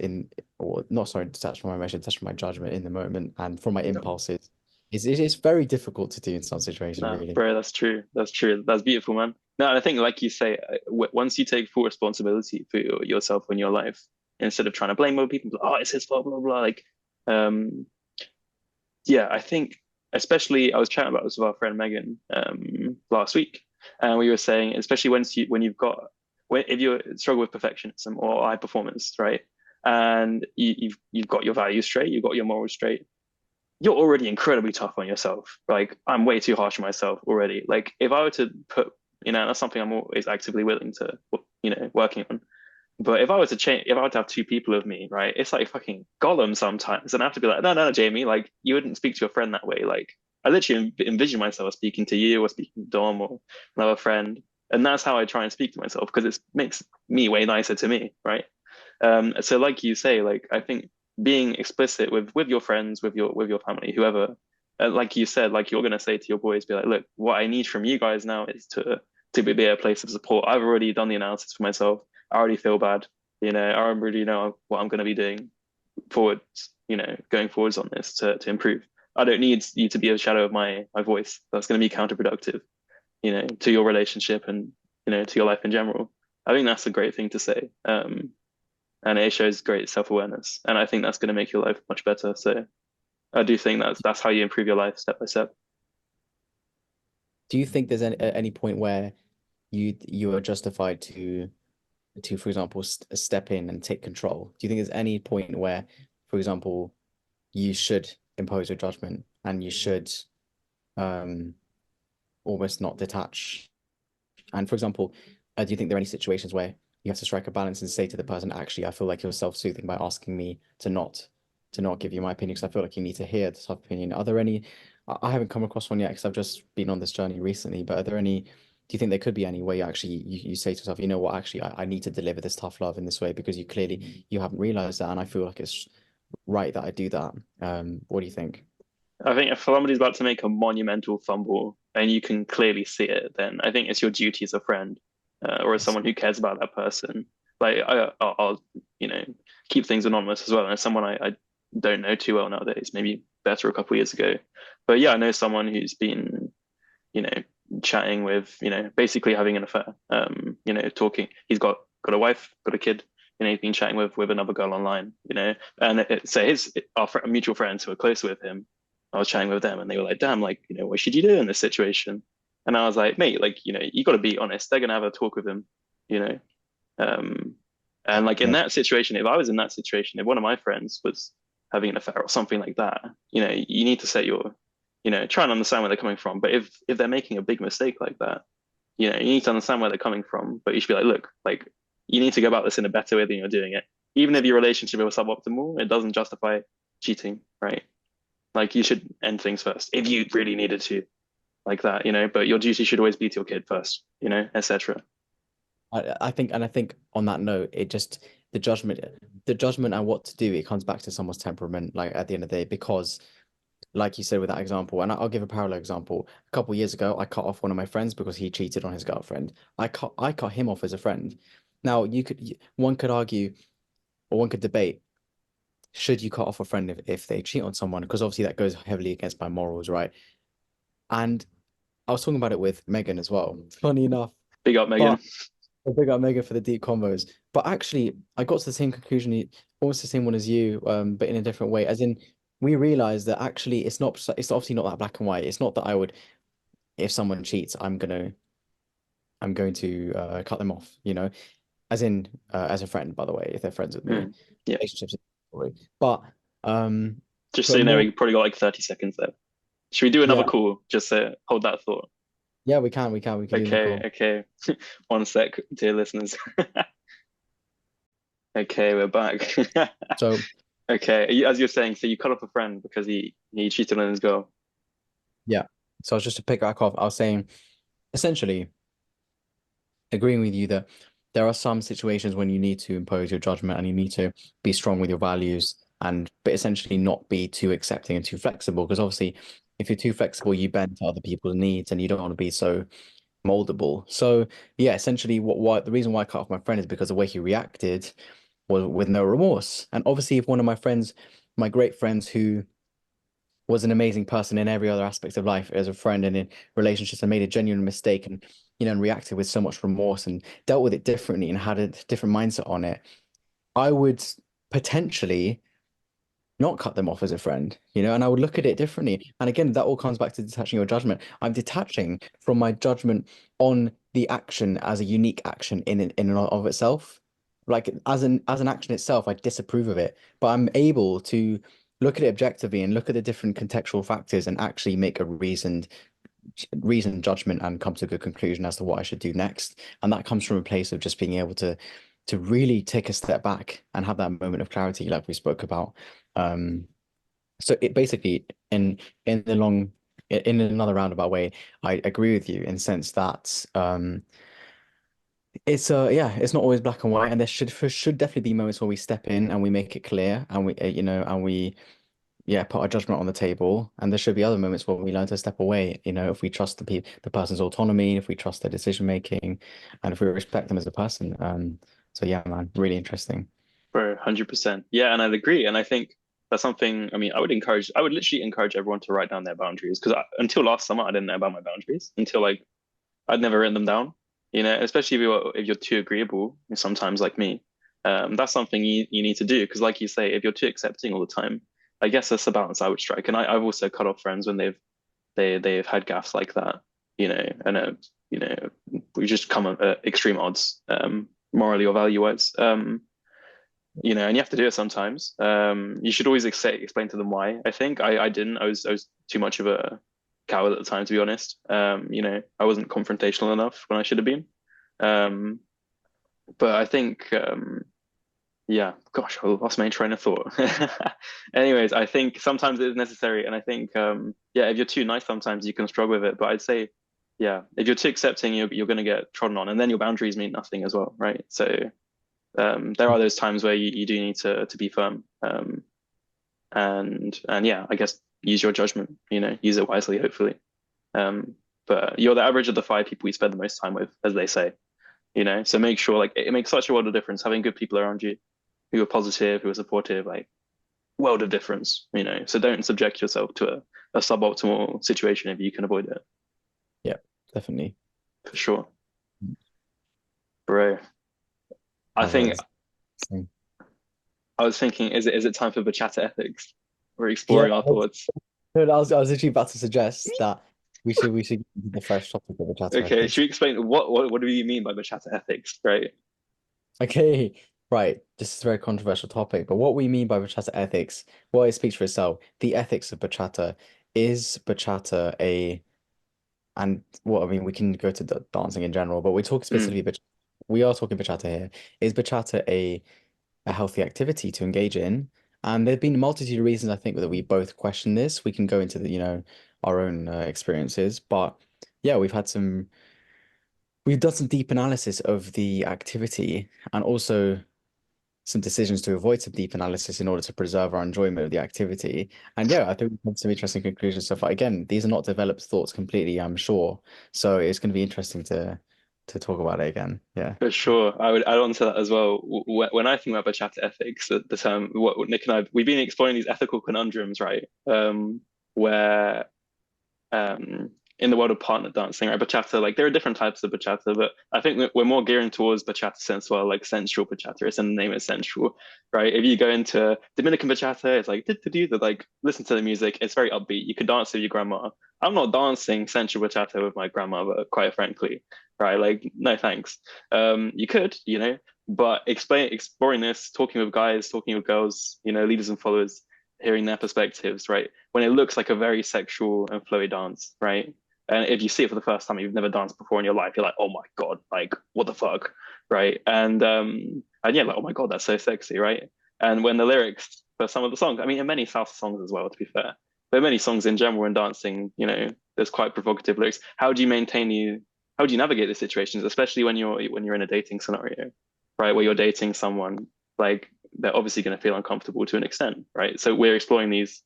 or not sorry, detach from my emotions, detach from my judgment in the moment and from my impulses. It's very difficult to do in some situations, No, really. bro, that's true. That's true. That's beautiful, man. No, and I think, like you say, once you take full responsibility for yourself and your life, instead of trying to blame other people, oh, it's his fault, blah, blah, blah, like, yeah, I think especially I was chatting about this with our friend Megan last week, and we were saying especially when you've got if you struggle with perfectionism or high performance, right, and you've got your values straight, you've got your morals straight, you're already incredibly tough on yourself. Like I'm way too harsh on myself already. Like if I were to put, that's something I'm always actively willing to, working on. But if I were to change, if I were to have two people of me, right, it's like fucking Gollum sometimes, and I have to be like, no, no, no, Jamie, like you wouldn't speak to your friend that way. Like I literally envision myself speaking to you or speaking to Dom or another friend, and that's how I try and speak to myself because it makes me way nicer to me, right? So like you say, like I think being explicit with your friends, with your family, whoever, like you said, like you're gonna say to your boys, be like, look, what I need from you guys now is to be a place of support. I've already done the analysis for myself. I already feel bad. I already know what I'm gonna be doing forwards, going forwards on this to improve. I don't need you to be a shadow of my voice. That's gonna be counterproductive, to your relationship and to your life in general. I think that's a great thing to say. And it shows great self-awareness. And I think that's going to make your life much better. So I do think that's how you improve your life step by step. Do you think there's any point where you are justified to, for example, step in and take control? Do you think there's any point where, for example, you should impose your judgment and you should um almost not detach? And for example, do you think there are any situations where you have to strike a balance and say to the person, actually, I feel like you're self-soothing by asking me to not give you my opinion because I feel like you need to hear this opinion. Are there any? I haven't come across one yet because I've just been on this journey recently. But are there any? Do you think there could be any way you actually you say to yourself, you know what, actually, I need to deliver this tough love in this way because you clearly you haven't realized that, and I feel like it's right that I do that. What do you think? I think if somebody's about to make a monumental fumble and you can clearly see it, then I think it's your duty as a friend or as Yes. someone who cares about that person. Like I'll keep things anonymous as well. And as someone I don't know too well nowadays, maybe better a couple of years ago. But yeah, I know someone who's been you know, chatting with, basically having an affair. Talking. He's got a wife, got a kid. He's been chatting with another girl online. And so our mutual friends who are close with him, I was chatting with them, and they were like, "Damn, like, what should you do in this situation?" And I was like, "Mate, like, you got to be honest. They're gonna have a talk with him, you know." Um, and like in Yeah. that situation, if I was in that situation, if one of my friends was having an affair or something like that, you need to set your, try and understand where they're coming from. But if they're making a big mistake like that, you need to understand where they're coming from. But you should be like, look, like you need to go about this in a better way than you're doing it. Even if your relationship was suboptimal, it doesn't justify cheating, right? Like you should end things first if you really needed to, like that, But your duty should always be to your kid first, etc. I think on that note, it just the judgment and what to do, it comes back to someone's temperament, like at the end of the day, because like you said with that example, and I'll give a parallel example. A couple of years ago, I cut off one of my friends because he cheated on his girlfriend. I cut him off as a friend. Now one could argue or one could debate, should you cut off a friend if they cheat on someone? Because obviously that goes heavily against my morals, right? And I was talking about it with Megan as well. Funny enough. Big up, Megan. But I big up Megan for the deep combos. But actually, I got to the same conclusion, almost the same one as you, but in a different way. As in, we realized that actually it's obviously not that black and white. It's not that I would, if someone cheats, I'm going to cut them off, as in as a friend, by the way, if they're friends with me. Mm. Yeah. Relationships, but um, Just so but you know, more, we probably got like 30 seconds there. Should we do another yeah, call? Just to hold that thought. yeah, we can do the Okay, call. okay. One sec, dear listeners. Okay, we're back. So Okay, as you're saying, so you cut off a friend because he cheated on his girl. yeah, so just to pick back off, I was saying essentially agreeing with you that there are some situations when you need to impose your judgment and you need to be strong with your values and but essentially not be too accepting and too flexible because obviously if you're too flexible you bend to other people's needs and you don't want to be so moldable. So yeah, essentially what the reason why I cut off my friend is because the way he reacted was with no remorse. And obviously if one of my friends, my great friends who was an amazing person in every other aspect of life as a friend and in relationships and made a genuine mistake and and reacted with so much remorse and dealt with it differently and had a different mindset on it, I would potentially not cut them off as a friend, and I would look at it differently. And again, that all comes back to detaching your judgment. I'm detaching from my judgment on the action as a unique action in and of itself. Like as an action itself, I disapprove of it, but I'm able to look at it objectively and look at the different contextual factors and actually make a reasoned judgment and come to a good conclusion as to what I should do next. And that comes from a place of just being able to really take a step back and have that moment of clarity, like we spoke about. Um, so it basically in the long in another roundabout way, I agree with you in the sense that it's yeah, it's not always black and white, and there should definitely be moments where we step in and we make it clear and we and we put our judgment on the table. And there should be other moments where we learn to step away, if we trust the person's autonomy, if we trust their decision making, and if we respect them as a person. So yeah, man, really interesting. Bro, 100%. Yeah, and I'd agree. And I think that's something, I mean, I would literally encourage everyone to write down their boundaries because until last summer, I didn't know about my boundaries until like I'd never written them down, especially if you're too agreeable, sometimes like me. That's something you need to do because, like you say, if you're too accepting all the time, I guess that's the balance I would strike. And I've also cut off friends when they've had gaffes like that, and we just come at extreme odds, morally or value wise. And you have to do it sometimes. You should always explain to them why. I think I didn't. I was too much of a coward at the time, to be honest. I wasn't confrontational enough when I should have been. Um, but I think, yeah, gosh, I lost my train of thought. Anyways, I think sometimes it is necessary, and I think, yeah, if you're too nice, sometimes you can struggle with it. But I'd say, yeah, if you're too accepting, you're going to get trodden on, and then your boundaries mean nothing as well, right? So there are those times where you do need to be firm, and yeah, I guess use your judgment, use it wisely, hopefully. But you're the average of the five people you spend the most time with, as they say, so make sure like it makes such a world of difference having good people around you who are positive, who are supportive, like world of difference, so don't subject yourself to a suboptimal situation if you can avoid it. Yeah, definitely. For sure, bro. I That think was I was thinking, is it time for bachata ethics? We're yeah. exploring our thoughts. I was actually about to suggest that we should get into the fresh topic of bachata Okay, ethics. should we explain what do you mean by bachata ethics, right? Okay, right. This is a very controversial topic, but what we mean by bachata ethics, well, it speaks for itself. The ethics of bachata, is bachata and what I mean, we can go to the dancing in general, but we're talking Mm, specifically, but we are talking bachata here. Is bachata a healthy activity to engage in? And there've been a multitude of reasons I think that we both question this. We can go into our own experiences, but yeah, we've done some deep analysis of the activity and also some decisions to avoid some deep analysis in order to preserve our enjoyment of the activity. And yeah, I think we've had some interesting conclusions so far. Again, these are not developed thoughts completely, I'm sure. So it's going to be interesting to talk about it again. Yeah. for sure. I would add on to that as well. When I think about bachata ethics, the term what Nick and we've been exploring these ethical conundrums, right? Where um, in the world of partner dancing, right? Bachata, like there are different types of bachata, but I think we're more gearing towards bachata sensual, like sensual bachata. It's in the name, it's sensual, right? If you go into Dominican bachata, it's like like listen to the music. It's very upbeat. You could dance with your grandma. I'm not dancing sensual bachata with my grandmother, quite frankly, right? Like no thanks. You could, but exploring this, talking with guys, talking with girls, leaders and followers, hearing their perspectives, right? When it looks like a very sexual and flowy dance, right? And if you see it for the first time, you've never danced before in your life, you're like, oh my God, like what the fuck? Right. And yeah, like, oh my God, that's so sexy, right? And when the lyrics for some of the songs, I mean, in many salsa songs as well, to be fair, but many songs in general in dancing, there's quite provocative lyrics. How do you navigate the situations, especially when you're in a dating scenario, right? Where you're dating someone, like they're obviously going to feel uncomfortable to an extent, right? So we're exploring these.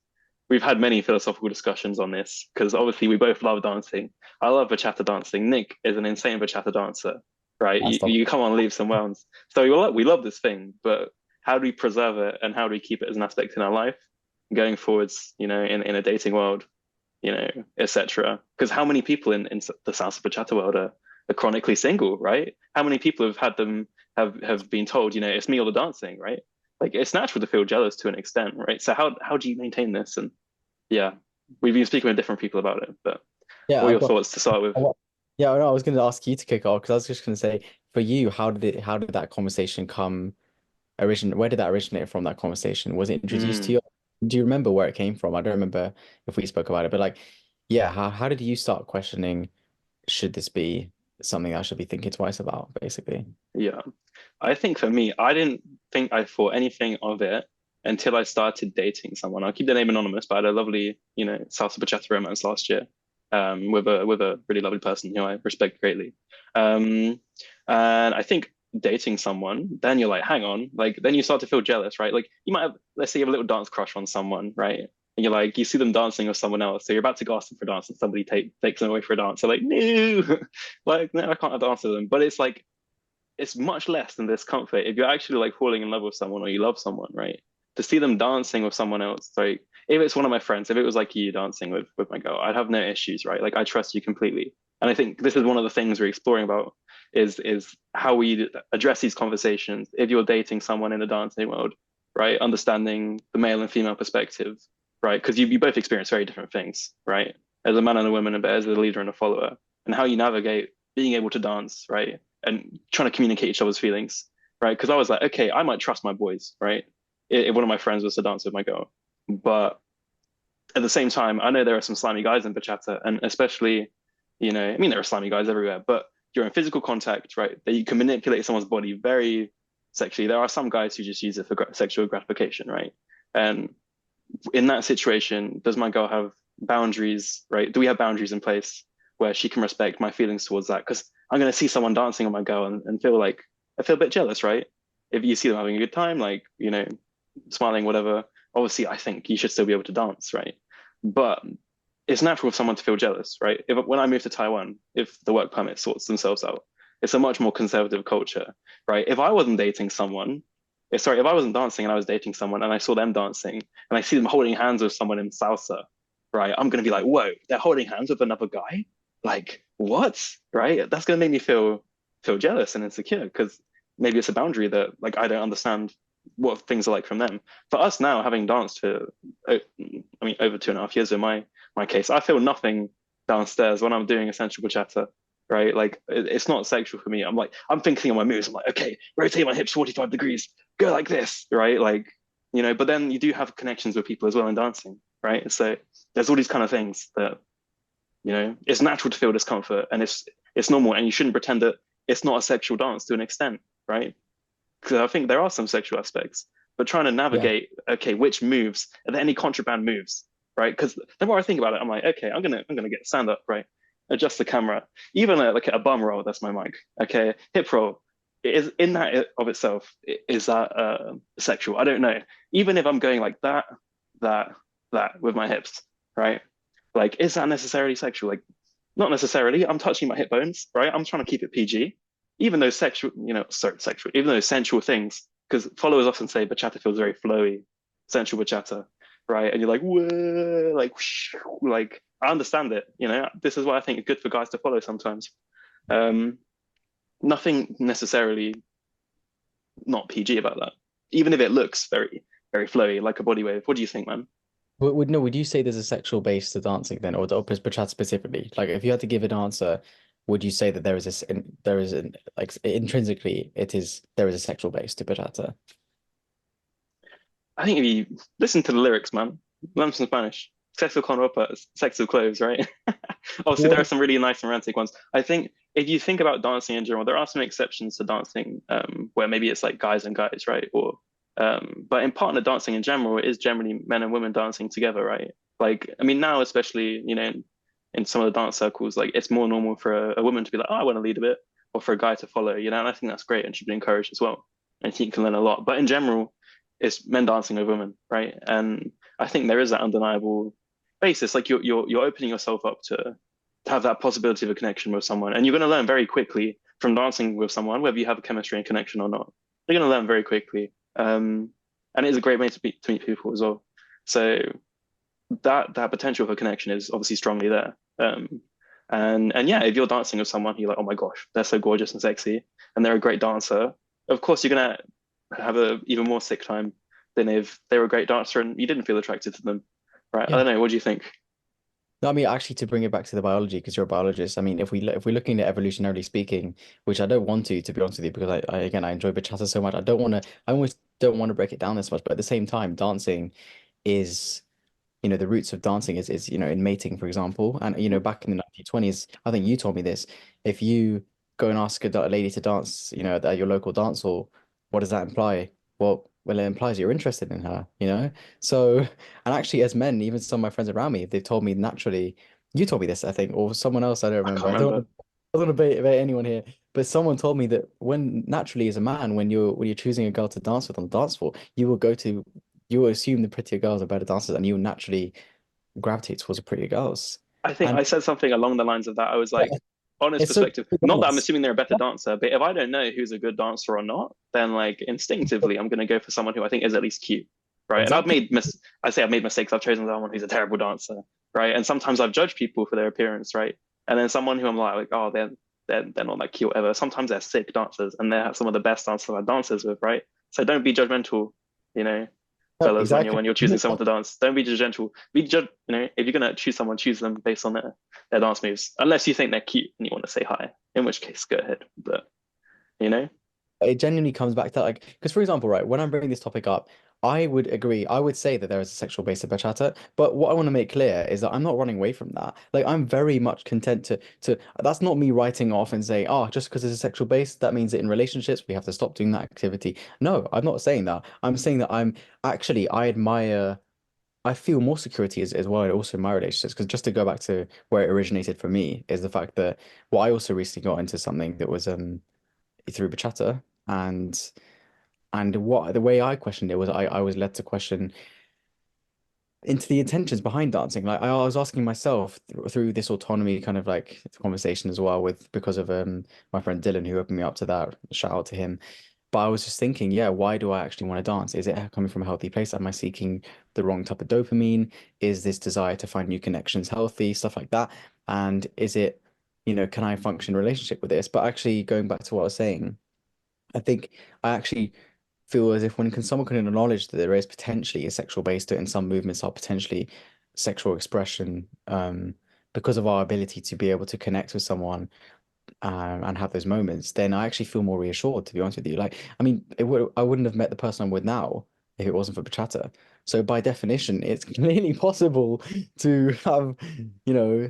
We've had many philosophical discussions on this because obviously we both love dancing. I love bachata dancing. Nick is an insane bachata dancer, right? That's You, the you come on leaves and bounds. So we love this thing, but how do we preserve it and how do we keep it as an aspect in our life going forwards, in a dating world, etc. Because how many people in the salsa bachata world are chronically single, right? How many people have had them have been told, it's me or the dancing, right? like it's natural to feel jealous to an extent, right? So how do you maintain this? And yeah, we've been speaking with different people about it, but Yeah, what are I've your got. thoughts to start with? Yeah, no, I was going to ask you to kick off because I was just going to say, for you, how did that conversation come where did that originate from, that conversation? Was it introduced to Mm, you? Do you remember where it came from? I don't remember if we spoke about it, but like, yeah, how did you start questioning, should this be something I should be thinking twice about, basically? yeah. I think for me, I didn't think I thought anything of it until I started dating someone. I'll keep the name anonymous, but I had a lovely, salsa bachata romance last year, with a really lovely person who I respect greatly. Um, and I think dating someone, then you're like, hang on, like then you start to feel jealous, right? Like you might have, let's say you have a little dance crush on someone, right? And you're like, you see them dancing with someone else, so you're about to go ask them for a dance, and somebody takes them away for a dance. So like, no, like no, I can't dance with them. But it's like it's much less than discomfort if you're actually like falling in love with someone or you love someone, right? To see them dancing with someone else, like if it's one of my friends, if it was like you dancing with my girl, I'd have no issues, right? Like I trust you completely. And I think this is one of the things we're exploring about is how we address these conversations if you're dating someone in the dancing world, right? Understanding the male and female perspective, right? Because you both experience very different things, right? As a man and a woman, but as a leader and a follower, and how you navigate being able to dance, right? And trying to communicate each other's feelings, right? Because I was like, okay, I might trust my boys, right? If one of my friends was to dance with my girl, but at the same time, I know there are some slimy guys in bachata, and especially, I mean, there are slimy guys everywhere, but you're in physical contact, right? That you can manipulate someone's body very sexually. There are some guys who just use it for sexual gratification, right? And in that situation, does my girl have boundaries, right? Do we have boundaries in place where she can respect my feelings towards that? Because I'm going to see someone dancing with my girl and feel like I feel a bit jealous, right? If you see them having a good time, like, smiling, whatever, obviously I think you should still be able to dance, right? But it's natural for someone to feel jealous, right? If when I moved to Taiwan, if the work permit sorts themselves out, it's a much more conservative culture, right? If I wasn't dating someone, sorry, if I wasn't dancing and I was dating someone and I saw them dancing and I see them holding hands with someone in salsa, right? I'm gonna be like, whoa, they're holding hands with another guy? Like, what? Right? That's gonna make me feel jealous and insecure because maybe it's a boundary that like I don't understand what things are like from them. For us now, having danced for, I mean, over 2.5 years in my case, I feel nothing downstairs when I'm doing essential bachata, right? Like it's not sexual for me. I'm thinking of my moves. I'm like, okay, rotate my hips 45 degrees, go like this, right? Like, but then you do have connections with people as well in dancing, right? So there's all these kind of things that, it's natural to feel discomfort and it's normal and you shouldn't pretend that it's not a sexual dance to an extent, right? Because I think there are some sexual aspects, but trying to Yeah. navigate, okay, which moves, are there any contraband moves, right? Because the more I think about it, I'm like, okay, I'm gonna get stand up, right? Adjust the camera, even like a bum roll, that's my mic, okay, hip roll. Is in that of itself, is that sexual? I don't know. Even if I'm going like that, that with my hips, right? Like, is that necessarily sexual? Like, not necessarily. I'm touching my hip bones, right? I'm trying to keep it PG. Even though sexual, sorry, sexual, even though sensual things, because followers often say bachata feels very flowy, sensual bachata, right? And you're like, whoa, like, whoosh, like, I understand it. This is why I think it's good for guys to follow sometimes. Um, Nothing necessarily not PG about that, even if it looks very, very flowy, like a body wave. What do you think, man? Would you say there's a sexual base to dancing then, or bachata specifically? Like, if you had to give an answer, would you say that there is an like intrinsically there is a sexual base to bachata? I think if you listen to the lyrics, man, learn some Spanish. Sexo con ropa, sexo clothes, right? Obviously, there are What? some really nice romantic ones. I think if you think about dancing in general, there are some exceptions to dancing where maybe it's like guys and guys, right? But in partner dancing in general, it is generally men and women dancing together, right? Like, I mean, now especially, in some of the dance circles, like it's more normal for a woman to be like, oh, I want to lead a bit, or for a guy to follow, and I think that's great and should be encouraged as well. And I think you can learn a lot. But in general, it's men dancing with women, right? And I think there is that undeniable basis. Like you're opening yourself up to have that possibility of a connection with someone, and you're going to learn very quickly from dancing with someone whether you have a chemistry and connection or not. You're going to learn very quickly, and it is a great way to meet people as well. So that potential for connection is obviously strongly there. And yeah, if you're dancing with someone, you're like, oh my gosh, they're so gorgeous and sexy, and they're a great dancer. Of course, you're gonna have a even more sick time than if they were a great dancer and you didn't feel attracted to them, right? I Yeah. don't know. What do you think? No, I mean, actually, to bring it back to the biology, because you're a biologist. I mean, if we're looking at evolutionarily speaking, which I don't want to be honest with you, because I again I enjoy bachata so much. I don't want to. I almost don't want to break it down this much, but at the same time, dancing is the roots of dancing is in mating, for example. And back in the 1920s, I think you told me this. If you go and ask a lady to dance, at your local dance hall, what does that imply? Well, it implies you're interested in her, you know? So, and actually, as men, even some of my friends around me, they've told me naturally, you told me this, I think, or someone else, I don't I can't remember. remember. I don't want to bait anyone here, but someone told me that when naturally as a man, when you're choosing a girl to dance with on the dance floor, you will assume the prettier girls are better dancers, and you will naturally gravitate towards the prettier girls. I think And I said something along the lines of that. I was like, honest it's so perspective. Not that I'm dance. assuming they're a better dancer, but if I don't know who's a good dancer or not, then like instinctively, I'm going to go for someone who I think is at least cute, right? And Exactly. I say I've made mistakes. I've chosen someone who's a terrible dancer, right? And sometimes I've judged people for their appearance, right? And then someone who I'm like, oh, they're not that cute ever. Sometimes they're sick dancers, and they're some of the best dancers I've dancers with, right? So don't be judgmental, you know, No, fellas, when exactly. you're choosing someone to dance. Don't be judgmental. Be judge, if you're gonna choose someone, choose them based on their dance moves. Unless you think they're cute and you want to say hi, in which case go ahead. But you know, It genuinely comes back to like, because for example, right, when I'm bringing this topic up, I would agree. I would say that there is a sexual base of bachata, but what I want to make clear is that I'm not running away from that. Like, I'm very much content to. That's not me writing off and saying, oh, just because it's a sexual base, that means that in relationships we have to stop doing that activity. No, I'm not saying that. I'm saying that I admire. I feel more security as well, also in my relationships. Because just to go back to where it originated for me is the fact that I also recently got into something that was through bachata, and what the way I questioned it was I was led to question into the intentions behind dancing. Like I was asking myself through this autonomy kind of like conversation as well with because of my friend Dylan who opened me up to that. Shout out to him. But I was just thinking, yeah, why do I actually want to dance? Is it coming from a healthy place? Am I seeking the wrong type of dopamine? Is this desire to find new connections healthy? Stuff like that. And is it, can I function in a relationship with this? But actually going back to what I was saying, I think I actually feel as if someone can acknowledge that there is potentially a sexual base to it and some movements are potentially sexual expression, because of our ability to be able to connect with someone, and have those moments, then I actually feel more reassured, to be honest with you. Like, I mean, I wouldn't have met the person I'm with now if it wasn't for bachata. So by definition, it's clearly possible to have,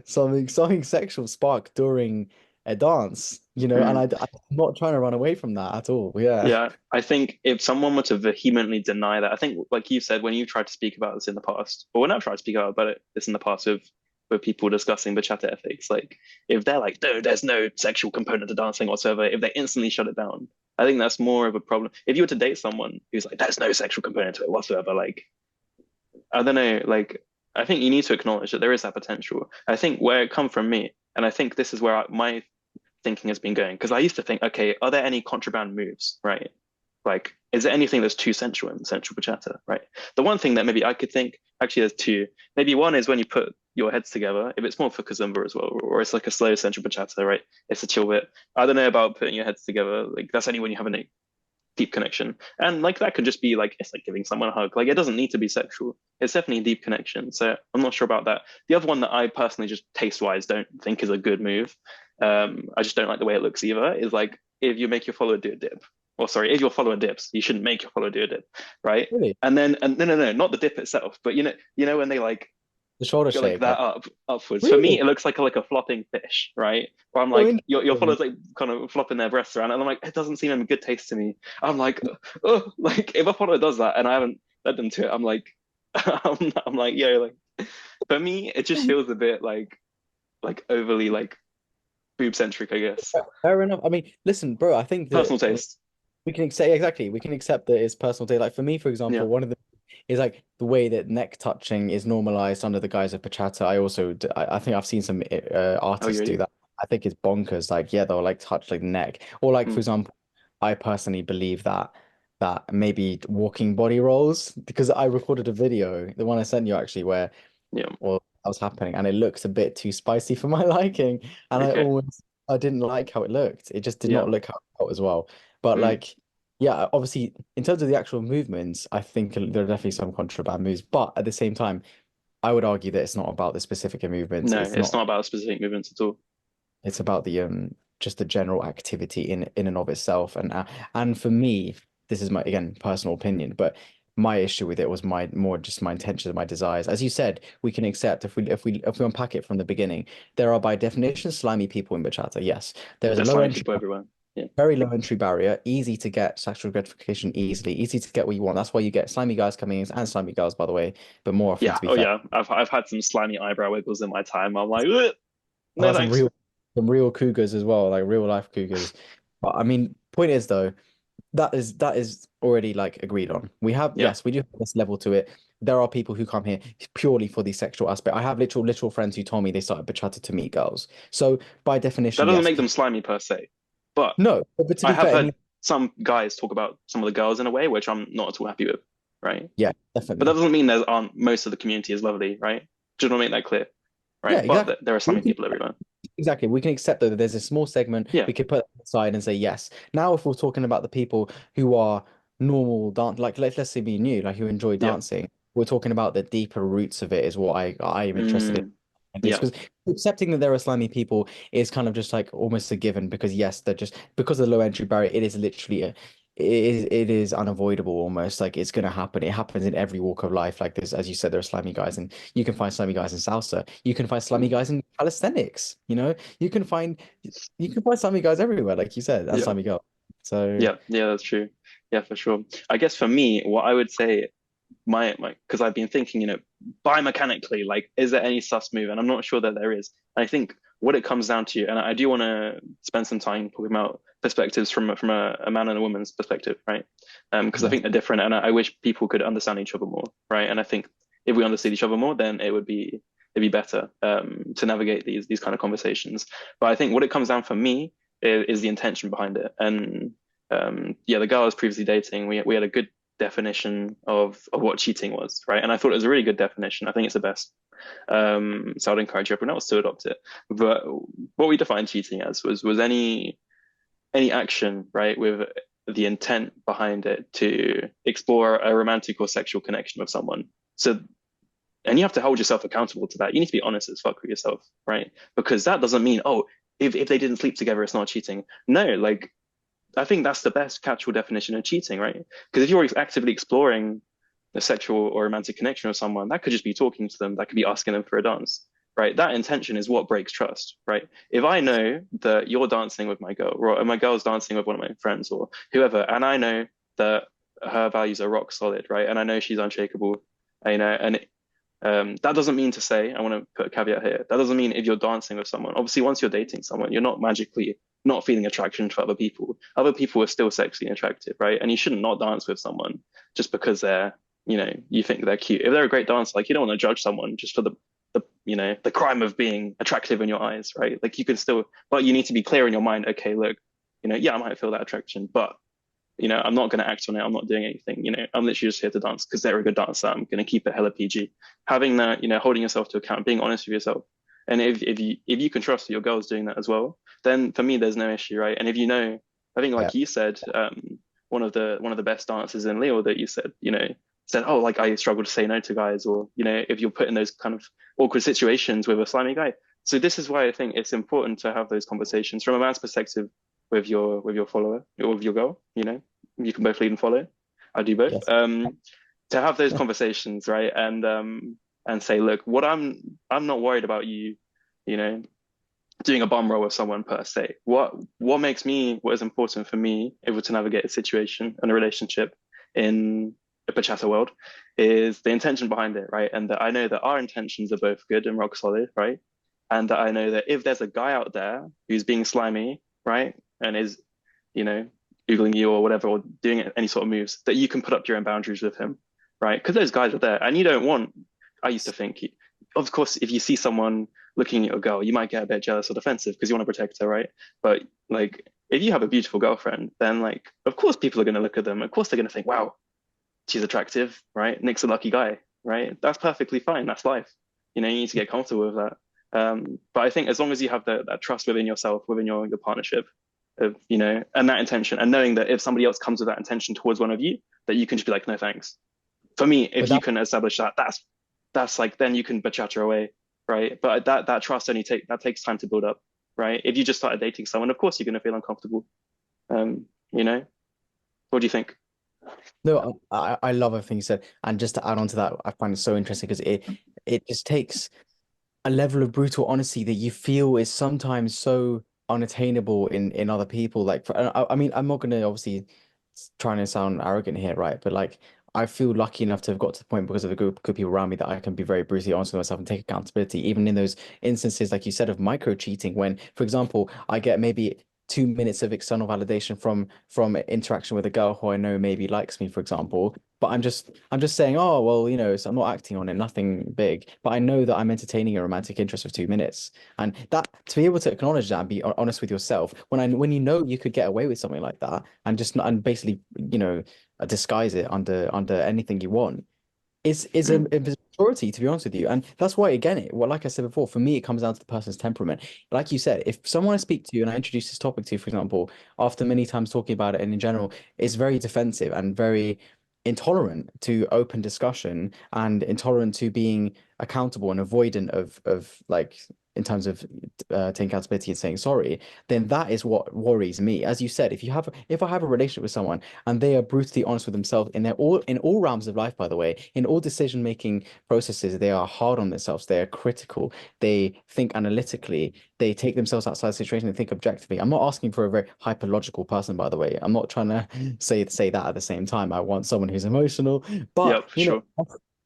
something sexual spark during a dance, and mm, I'm not trying to run away from that at all. Yeah. yeah, I think if someone were to vehemently deny that, I think like you said when you tried to speak about this in the past, or when I've tried to speak about this in the past with people discussing bachata ethics, like if they're like, no, there's no sexual component to dancing whatsoever, if they instantly shut it down, I think that's more of a problem. If you were to date someone who's like, there's no sexual component to it whatsoever, like I don't know, like I think you need to acknowledge that there is that potential. I think where it come from me, and I think this is where my thinking has been going, because I used to think, okay, are there any contraband moves, right? Like, is there anything that's too sensual in sensual bachata, right? The one thing that maybe I could think, actually, there's two. Maybe one is when you put your heads together, if it's more for kazumba as well, or it's like a slow sensual bachata, right? It's a chill bit. I don't know about putting your heads together. Like, that's only when you have a deep connection. And like that could just be like it's like giving someone a hug. Like it doesn't need to be sexual. It's definitely a deep connection. So I'm not sure about that. The other one that I personally just taste wise don't think is a good move. I just don't like the way it looks either. Is like if you make your follower do a dip. Or sorry, if your follower dips, you shouldn't make your follower do a dip, right? Really? And no, not the dip itself, but when they like The shoulder go like shake, like that upwards. For me, really? it looks like a flopping fish, right? Where I'm So like, your interesting. followers like kind of flopping their breasts around, and I'm like, it doesn't seem in good taste to me. I'm like, oh, like if a follower does that and I haven't led them to it, I'm like, I'm like, yo, like for me, it just feels a bit like overly like boob centric, I guess. Fair enough. I mean, listen, bro, I think Personal that taste. we can accept exactly. We can accept that it's personal day. Like for me, for Yeah. example, one of the is like the way that neck touching is normalized under the guise of bachata. I also I think I've seen some Oh, you artists do really? that. I think it's bonkers. Like yeah, they'll like touch like the neck, or like for Mm, example, I personally believe that maybe walking body rolls because I recorded a video, the one I sent you actually, where yeah. well that was happening, and it looks a bit too spicy for my liking, and Okay. I didn't like how it looked. It just did Yeah. not look how it felt as well. But Mm, like. Yeah, obviously, in terms of the actual movements, I think there are definitely some contraband moves, but at the same time, I would argue that it's not about the specific movements. No, It's it's not. not about specific movements at all. It's about the just the general activity in and of itself. And for me, this is my again personal opinion, but my issue with it was my more just my intentions, my desires. As you said, we can accept if we unpack it from the beginning, there are by definition slimy people in bachata. Yes, there is a There's low slimy entry, people everywhere. Yeah. very low entry barrier, easy to get sexual gratification easily, easy to get what you want. That's why you get slimy guys coming in and slimy girls, by the way, but more often Yeah. to be Oh fair. yeah. I've had some slimy eyebrow wiggles in my time. I'm like, "Ugh, no Oh, thanks." some real cougars as well, like real life cougars. But I mean, point is though, that is already like agreed on. We have Yeah. yes, we do have this level to it. There are people who come here purely for the sexual aspect. I have literal friends who told me they started bachata to meet girls. So by That definition, doesn't yes. make them slimy per se, but No, but to I be have fair, I heard mean, some guys talk about some of the girls in a way which I'm not at all happy with, right? yeah, But that definitely. doesn't mean there aren't most of the community is lovely, right? Just want to make that clear, Yeah, right? But exactly. there are slimy people everywhere. Exactly. We can accept that there's a small segment Yeah, we could put aside and say yes. Now, if we're talking about the people who are normal dance, like let's say me and you, like who enjoy yeah, dancing, we're talking about the deeper roots of it is what I am interested in. mm, This yeah, because accepting that there are slimy people is kind of just like almost a given because yes, they're just because of the low entry barrier, it is literally it is unavoidable almost like it's gonna happen. It happens in every walk of life. Like this, as you said, there are slimy guys, and you can find slimy guys in salsa. You can find slimy mm, guys in calisthenics. You can find slimy guys everywhere, like you said, and yeah, slimy girls. So yeah, yeah. That's true. Yeah, for sure. I guess for me, what I would say my because I've been thinking, biomechanically, like, is there any sus move? And I'm not sure that there is. And I think what it comes down to, and I do want to spend some time talking about perspectives from a man and a woman's perspective, right? Because I yeah, think they're different, and I wish people could understand each other more, right? And I think if we understood each other more, then it'd be better to navigate these kind of conversations. But I think what it comes down for me is the intention behind it. And yeah, the girl I was previously dating, we had a good definition of what cheating was, right? And I thought it was a really good definition. I think it's the best. So I'd encourage everyone else to adopt it. But what we defined cheating as was any action, right, with the intent behind it to explore a romantic or sexual connection with someone. So and you have to hold yourself accountable to that. You need to be honest as fuck with yourself, right? Because that doesn't mean, oh, if they didn't sleep together, it's not cheating. No, like I think that's the best catch-all definition of cheating, right? Because if you're actively exploring a sexual or romantic connection with someone, that could just be talking to them, that could be asking them for a dance, right? That intention is what breaks trust, right? If I know that you're dancing with my girl, or my girl's dancing with one of my friends or whoever, and I know that her values are rock solid, right? And I know she's unshakable, and that doesn't mean to say, I want to put a caveat here. That doesn't mean if you're dancing with someone, obviously, once you're dating someone, you're not magically not feeling attraction to other people. Other people are still sexually attractive, right? And you shouldn't not dance with someone just because you think they're cute. If they're a great dancer, like you don't want to judge someone just for the crime of being attractive in your eyes, right? Like you can still, but you need to be clear in your mind. Okay, look, yeah, I might feel that attraction, but I'm not going to act on it. I'm not doing anything. I'm literally just here to dance because they're a good dancer. I'm going to keep it hella PG. Having that, holding yourself to account, being honest with yourself. And if you can trust that your girl's doing that as well, then for me, there's no issue, right? And if I think yeah, like you said, one of the best dancers in Leo that you said, oh, like I struggle to say no to guys, or if you're put in those kind of awkward situations with a slimy guy. So this is why I think it's important to have those conversations from a man's perspective with your follower or with your girl. You can both lead and follow. I do both. yes, To have those conversations, right? And say, look, I'm not worried about you know, doing a bum roll with someone per se. What is important for me able to navigate a situation and a relationship in a bachata world is the intention behind it, right? And that I know that our intentions are both good and rock solid, right? And that I know that if there's a guy out there who's being slimy, right, and is, you know, googling you or whatever, or doing any sort of moves, that you can put up your own boundaries with him, right? Because those guys are there, and you don't want. I used to think, of course, if you see someone looking at your girl, you might get a bit jealous or defensive because you want to protect her, right? But like, if you have a beautiful girlfriend, then like, of course, people are going to look at them. Of course, they're going to think, wow, she's attractive, right? Nick's a lucky guy, right? That's perfectly fine. That's life. You need to get comfortable with that. But I think as long as you have that trust within yourself, within your partnership, of, and that intention, and knowing that if somebody else comes with that intention towards one of you, that you can just be like, no thanks. For me, But if you that can establish that, that's like, then you can bachata away, right? But that trust that takes time to build up, right? If you just started dating someone, of course you're gonna feel uncomfortable. Um, you know, what do you think? no, I love everything you said. And just to add on to that, I find it so interesting because it just takes a level of brutal honesty that you feel is sometimes so unattainable in other people. Like, I mean, I'm not going to obviously trying to sound arrogant here, right? But like, I feel lucky enough to have got to the point because of the group of good people around me that I can be very brutally honest with myself and take accountability, even in those instances, like you said, of micro cheating. When, for example, I get maybe 2 minutes of external validation from interaction with a girl who I know maybe likes me, for example. But I'm just saying, oh well, so I'm not acting on it, nothing big. But I know that I'm entertaining a romantic interest for 2 minutes. And that to be able to acknowledge that and be honest with yourself when you know you could get away with something like that and just not and basically, disguise it under anything you want is Mm, a maturity, to be honest with you. And that's why, again, well, like I said before, for me, it comes down to the person's temperament. Like you said, if someone I speak to and I introduce this topic to, for example, after many times talking about it and in general, is very defensive and very intolerant to open discussion and intolerant to being accountable and avoidant of like in terms of taking accountability and saying sorry, then that is what worries me. As you said, if I have a relationship with someone and they are brutally honest with themselves in all realms of life, by the way, in all decision making processes, they are hard on themselves, they are critical, they think analytically, they take themselves outside the situation and think objectively. I'm not asking for a very hyperlogical person, by the way. I'm not trying to say that at the same time. I want someone who's emotional, but yep, for sure.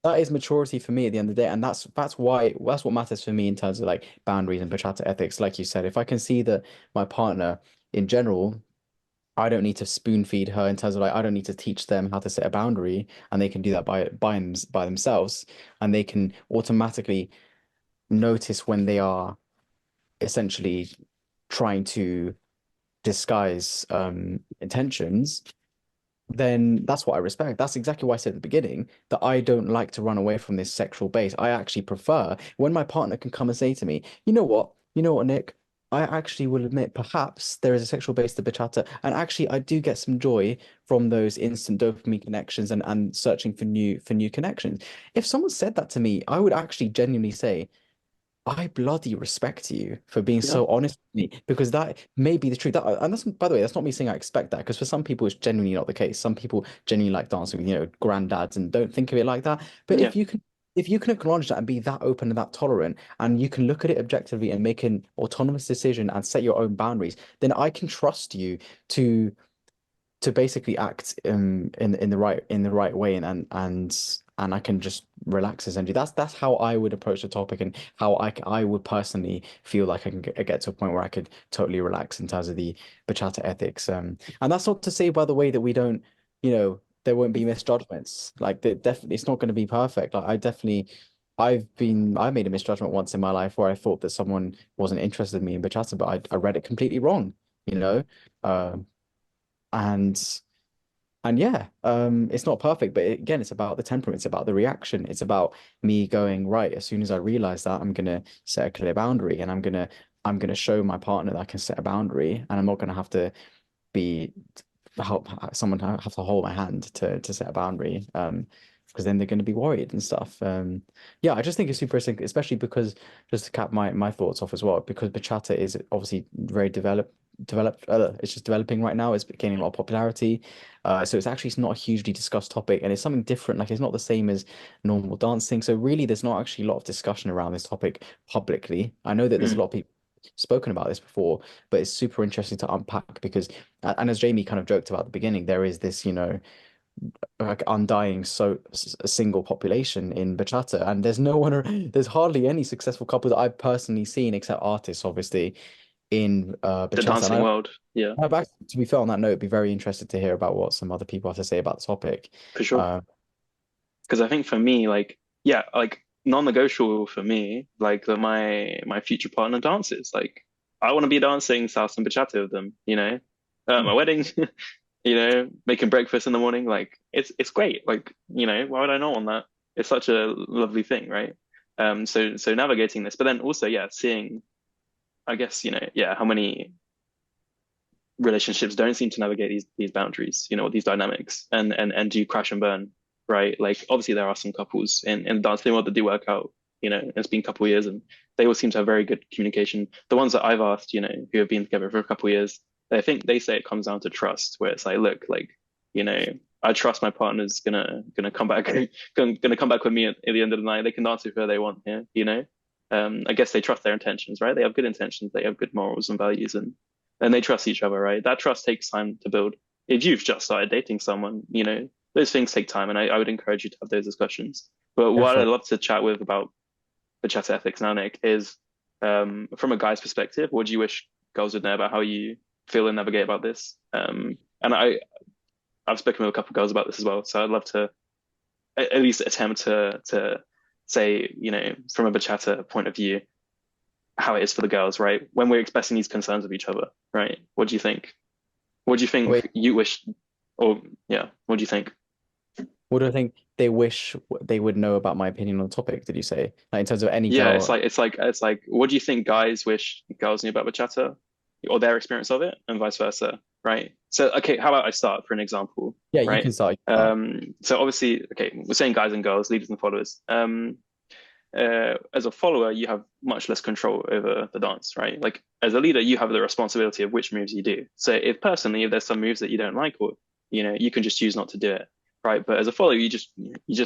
that is maturity for me at the end of the day, and that's what matters for me in terms of like boundaries and bachata ethics. Like you said, if I can see that my partner in general, I don't need to spoon feed her in terms of like I don't need to teach them how to set a boundary, and they can do that by themselves, and they can automatically notice when they are essentially trying to disguise intentions, then that's what I respect. That's exactly why I said at the beginning that I don't like to run away from this sexual base. I actually prefer when my partner can come and say to me, you know what? You know what, Nick? I actually will admit perhaps there is a sexual base to bachata, and actually I do get some joy from those instant dopamine connections and searching for new connections. If someone said that to me, I would actually genuinely say, I bloody respect you for being Yeah, so honest with me because that may be the truth. And that's, by the way, that's not me saying I expect that because for some people it's genuinely not the case. Some people genuinely like dancing with, granddads and don't think of it like that. But yeah, if you can acknowledge that and be that open and that tolerant, and you can look at it objectively and make an autonomous decision and set your own boundaries, then I can trust you to basically act in the right way and I can just relax essentially. That's how I would approach the topic and how I would personally feel like I can get to a point where I could totally relax in terms of the bachata ethics. And that's not to say, by the way, that we don't, there won't be misjudgments. Like definitely, it's not going to be perfect. Like I made a misjudgment once in my life where I thought that someone wasn't interested in me in bachata, but I read it completely wrong. You know. Um, and yeah, it's not perfect, but again, it's about the temperament, it's about the reaction, it's about me going, right, as soon as I realize that, I'm gonna set a clear boundary and I'm gonna show my partner that I can set a boundary and I'm not gonna have to be help someone have to hold my hand to set a boundary. Because then they're going to be worried and stuff. Yeah, I just think it's super interesting, especially because just to cap my thoughts off as well, because bachata is obviously very developed. It's just developing right now. It's gaining a lot of popularity. So it's not a hugely discussed topic, and it's something different. Like it's not the same as normal dancing. So really, there's not actually a lot of discussion around this topic publicly. I know that there's a mm, lot of people spoken about this before, but it's super interesting to unpack because, and as Jamie kind of joked about at the beginning, there is this, like undying a single population in bachata, and there's no one, there's hardly any successful couple that I've personally seen except artists, obviously, in the bachata. And dancing world. Yeah, I've actually, to be fair on that note, be very interested to hear about what some other people have to say about the topic. for sure. Uh, Because I think for me, like, yeah, like non-negotiable for me, like that my future partner dances. Like, I want to be dancing salsa and bachata with them. At my wedding, making breakfast in the morning. Like, it's great. Like, why would I not want that? It's such a lovely thing, right? So navigating this, but then also, yeah, seeing, I guess, yeah, how many relationships don't seem to navigate these boundaries, these dynamics, and do crash and burn, right? Like obviously there are some couples in the dance world that do work out. It's been a couple of years and they all seem to have very good communication. The ones that I've asked, who have been together for a couple of years, they say it comes down to trust, where it's like, look, like, you know, I trust my partner's gonna come back gonna come back with me at the end of the night. They can dance with who they want here. I guess they trust their intentions, right? They have good intentions, they have good morals and values, and they trust each other, right? That trust takes time to build. If you've just started dating someone, those things take time, and I would encourage you to have those discussions. But what I'd Definitely. love to chat with about Bachata Ethics now, Nick, is from a guy's perspective, what do you wish girls would know about how you feel and navigate about this? And I've spoken with a couple of girls about this as well, so I'd love to at least attempt to say, from a bachata point of view, how it is for the girls, right? When we're expressing these concerns of each other, right? What do you think? What do you Wait, think you wish, or yeah, what do you think? what do I think they wish they would know about my opinion on the topic, did you say? Like in terms of any Yeah, it's girl. like it's like it's like, what do you think guys wish girls knew about bachata, or their experience of it, and vice versa, right? So, okay, how about I start for an example, Yeah, you right? can start. You can start. So obviously, okay, we're saying guys and girls, leaders and followers. As a follower, you have much less control over the dance, right? Like as a leader, you have the responsibility of which moves you do. So if there's some moves that you don't like, or you can just choose not to do it, right? But as a follower, you just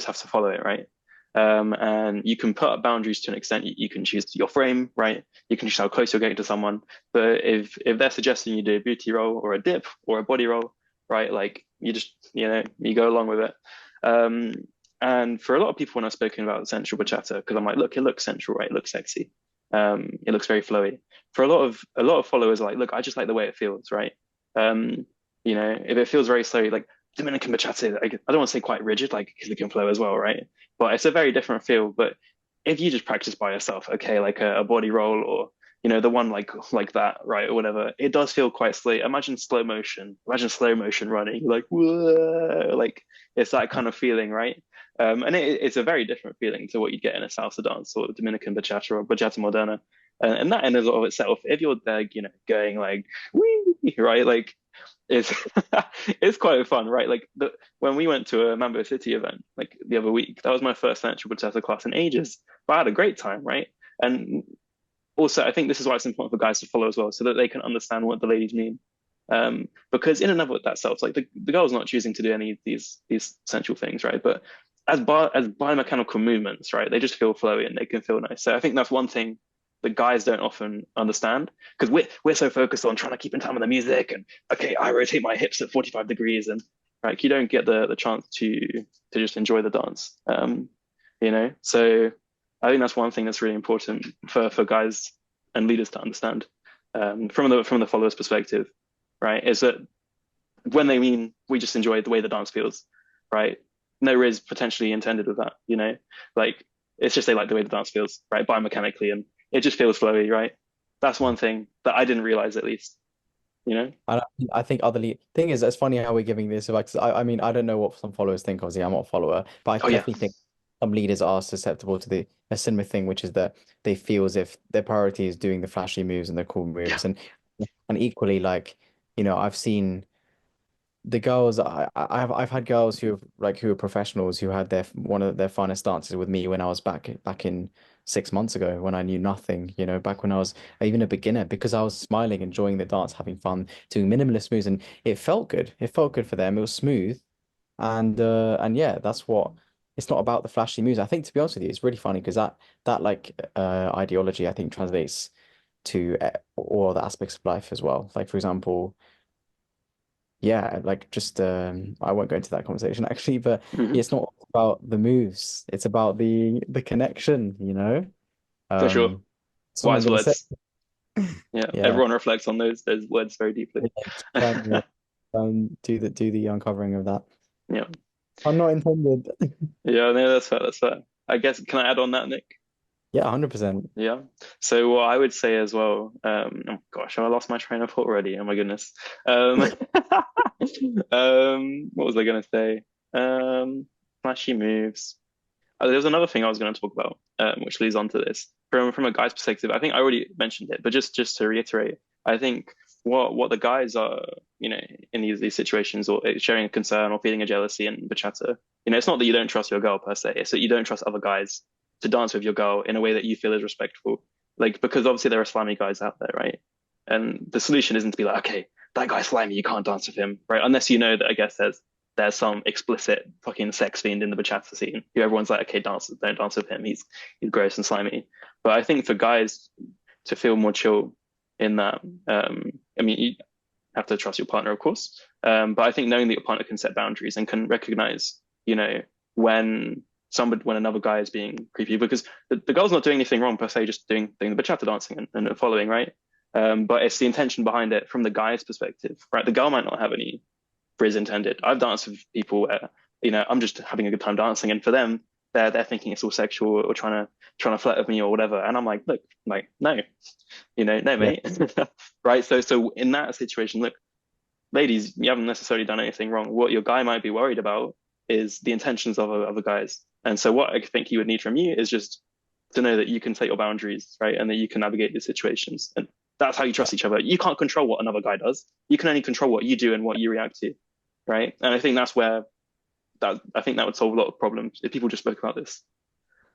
have to follow it, right? And you can put up boundaries to an extent. You can choose your frame, right? You can choose how close you're getting to someone. But if they're suggesting you do a booty roll or a dip or a body roll, right? Like you just you go along with it. Um, and for a lot of people, when I've spoken about sensual bachata, because I'm like, look, it looks sensual, right? It looks sexy. It looks very flowy. For a lot of followers, are like, look, I just like the way it feels, right? Um, if it feels very slow, like Dominican bachata, I don't want to say quite rigid, like because it can flow as well, right? But it's a very different feel. But if you just practice by yourself, okay, like a body roll or the one like that, right, or whatever, it does feel quite slow. Imagine slow motion. Imagine slow motion running, like whoa, like it's that kind of feeling, right? And it's a very different feeling to what you'd get in a salsa dance or Dominican bachata or bachata moderna. And that in and of itself, if you're there, going like, wee, right, like it's it's quite fun, right? Like when we went to a Mambo City event like the other week, that was my first sensual bachata class in ages. But I had a great time, right? And also, I think this is why it's important for guys to follow as well, so that they can understand what the ladies mean. Because in and of that self, like the girl's not choosing to do any of these sensual things, right? But as biomechanical movements, right? They just feel flowy and they can feel nice. So I think that's one thing that guys don't often understand because we're so focused on trying to keep in time with the music and okay, I rotate my hips at 45 degrees and right, you don't get the chance to just enjoy the dance. So I think that's one thing that's really important for guys and leaders to understand from the followers' perspective, right? Is that when they mean we just enjoy the way the dance feels, right? No is potentially intended with that. Like it's just they like the way the dance feels, right? Biomechanically, and it just feels flowy, right? That's one thing that I didn't realize at least, you know? And I think other lead thing is it's funny how we're giving this advice. I mean I don't know what some followers think. Obviously, I'm not a follower, but I Oh yeah. definitely think some leaders are susceptible to the a similar thing, which is that they feel as if their priority is doing the flashy moves and the cool Yeah. moves, and equally like I've seen the girls I've had girls who are professionals who had their one of their finest dances with me when I was back in 6 months ago when I knew nothing, back when I was even a beginner because I was smiling, enjoying the dance, having fun, doing minimalist moves, and it felt good. It felt good for them. It was smooth, and yeah, that's what. It's not about the flashy moves. I think to be honest with you, it's really funny because that like ideology I think translates to all the aspects of life as well. Like for example yeah, like just I won't go into that conversation actually, but Hmm. it's not about the moves. It's about the connection. For sure. Um, that's what I'm Wise gonna say. words. Yeah. Yeah. Everyone reflects on those words very deeply. Yeah, just do the uncovering of that. Yeah. I'm not intended. Yeah, no, that's fair. That's fair. I guess, can I add on that, Nick? Yeah, 100%. Yeah. So what I would say as well, oh gosh, I lost my train of thought already. Oh my goodness. Um, what was I gonna say? Flashy moves. There was another thing I was going to talk about, which leads on to this. From a guy's perspective, I think I already mentioned it, but just to reiterate, I think what the guys are, in these situations, or sharing a concern or feeling a jealousy and bachata. It's not that you don't trust your girl per se, it's that you don't trust other guys to dance with your girl in a way that you feel is respectful. Like, because obviously there are slimy guys out there, right? And the solution isn't to be like, okay, that guy's slimy, you can't dance with him, right? Unless you know that, I guess, there's some explicit fucking sex fiend in the bachata scene who everyone's like, okay, don't dance with him. He's gross and slimy. But I think for guys to feel more chill in that, I mean, you have to trust your partner, of course. But I think knowing that your partner can set boundaries and can recognize, when when another guy is being creepy, because the girl's not doing anything wrong per se, just doing the bachata dancing and following, right? But it's the intention behind it from the guy's perspective, right? The girl might not have any frizz intended. I've danced with people where, I'm just having a good time dancing, and for them, they're thinking it's all sexual or trying to flirt with me or whatever. And I'm like, look, like, no, no, Yeah. mate. Right. So in that situation, look, ladies, you haven't necessarily done anything wrong. What your guy might be worried about is the intentions of other guys. And so what I think he would need from you is just to know that you can set your boundaries, right? And that you can navigate these situations. And that's how you trust each other. You can't control what another guy does. You can only control what you do and what you react to, right? And I think that's where I think that would solve a lot of problems if people just spoke about this.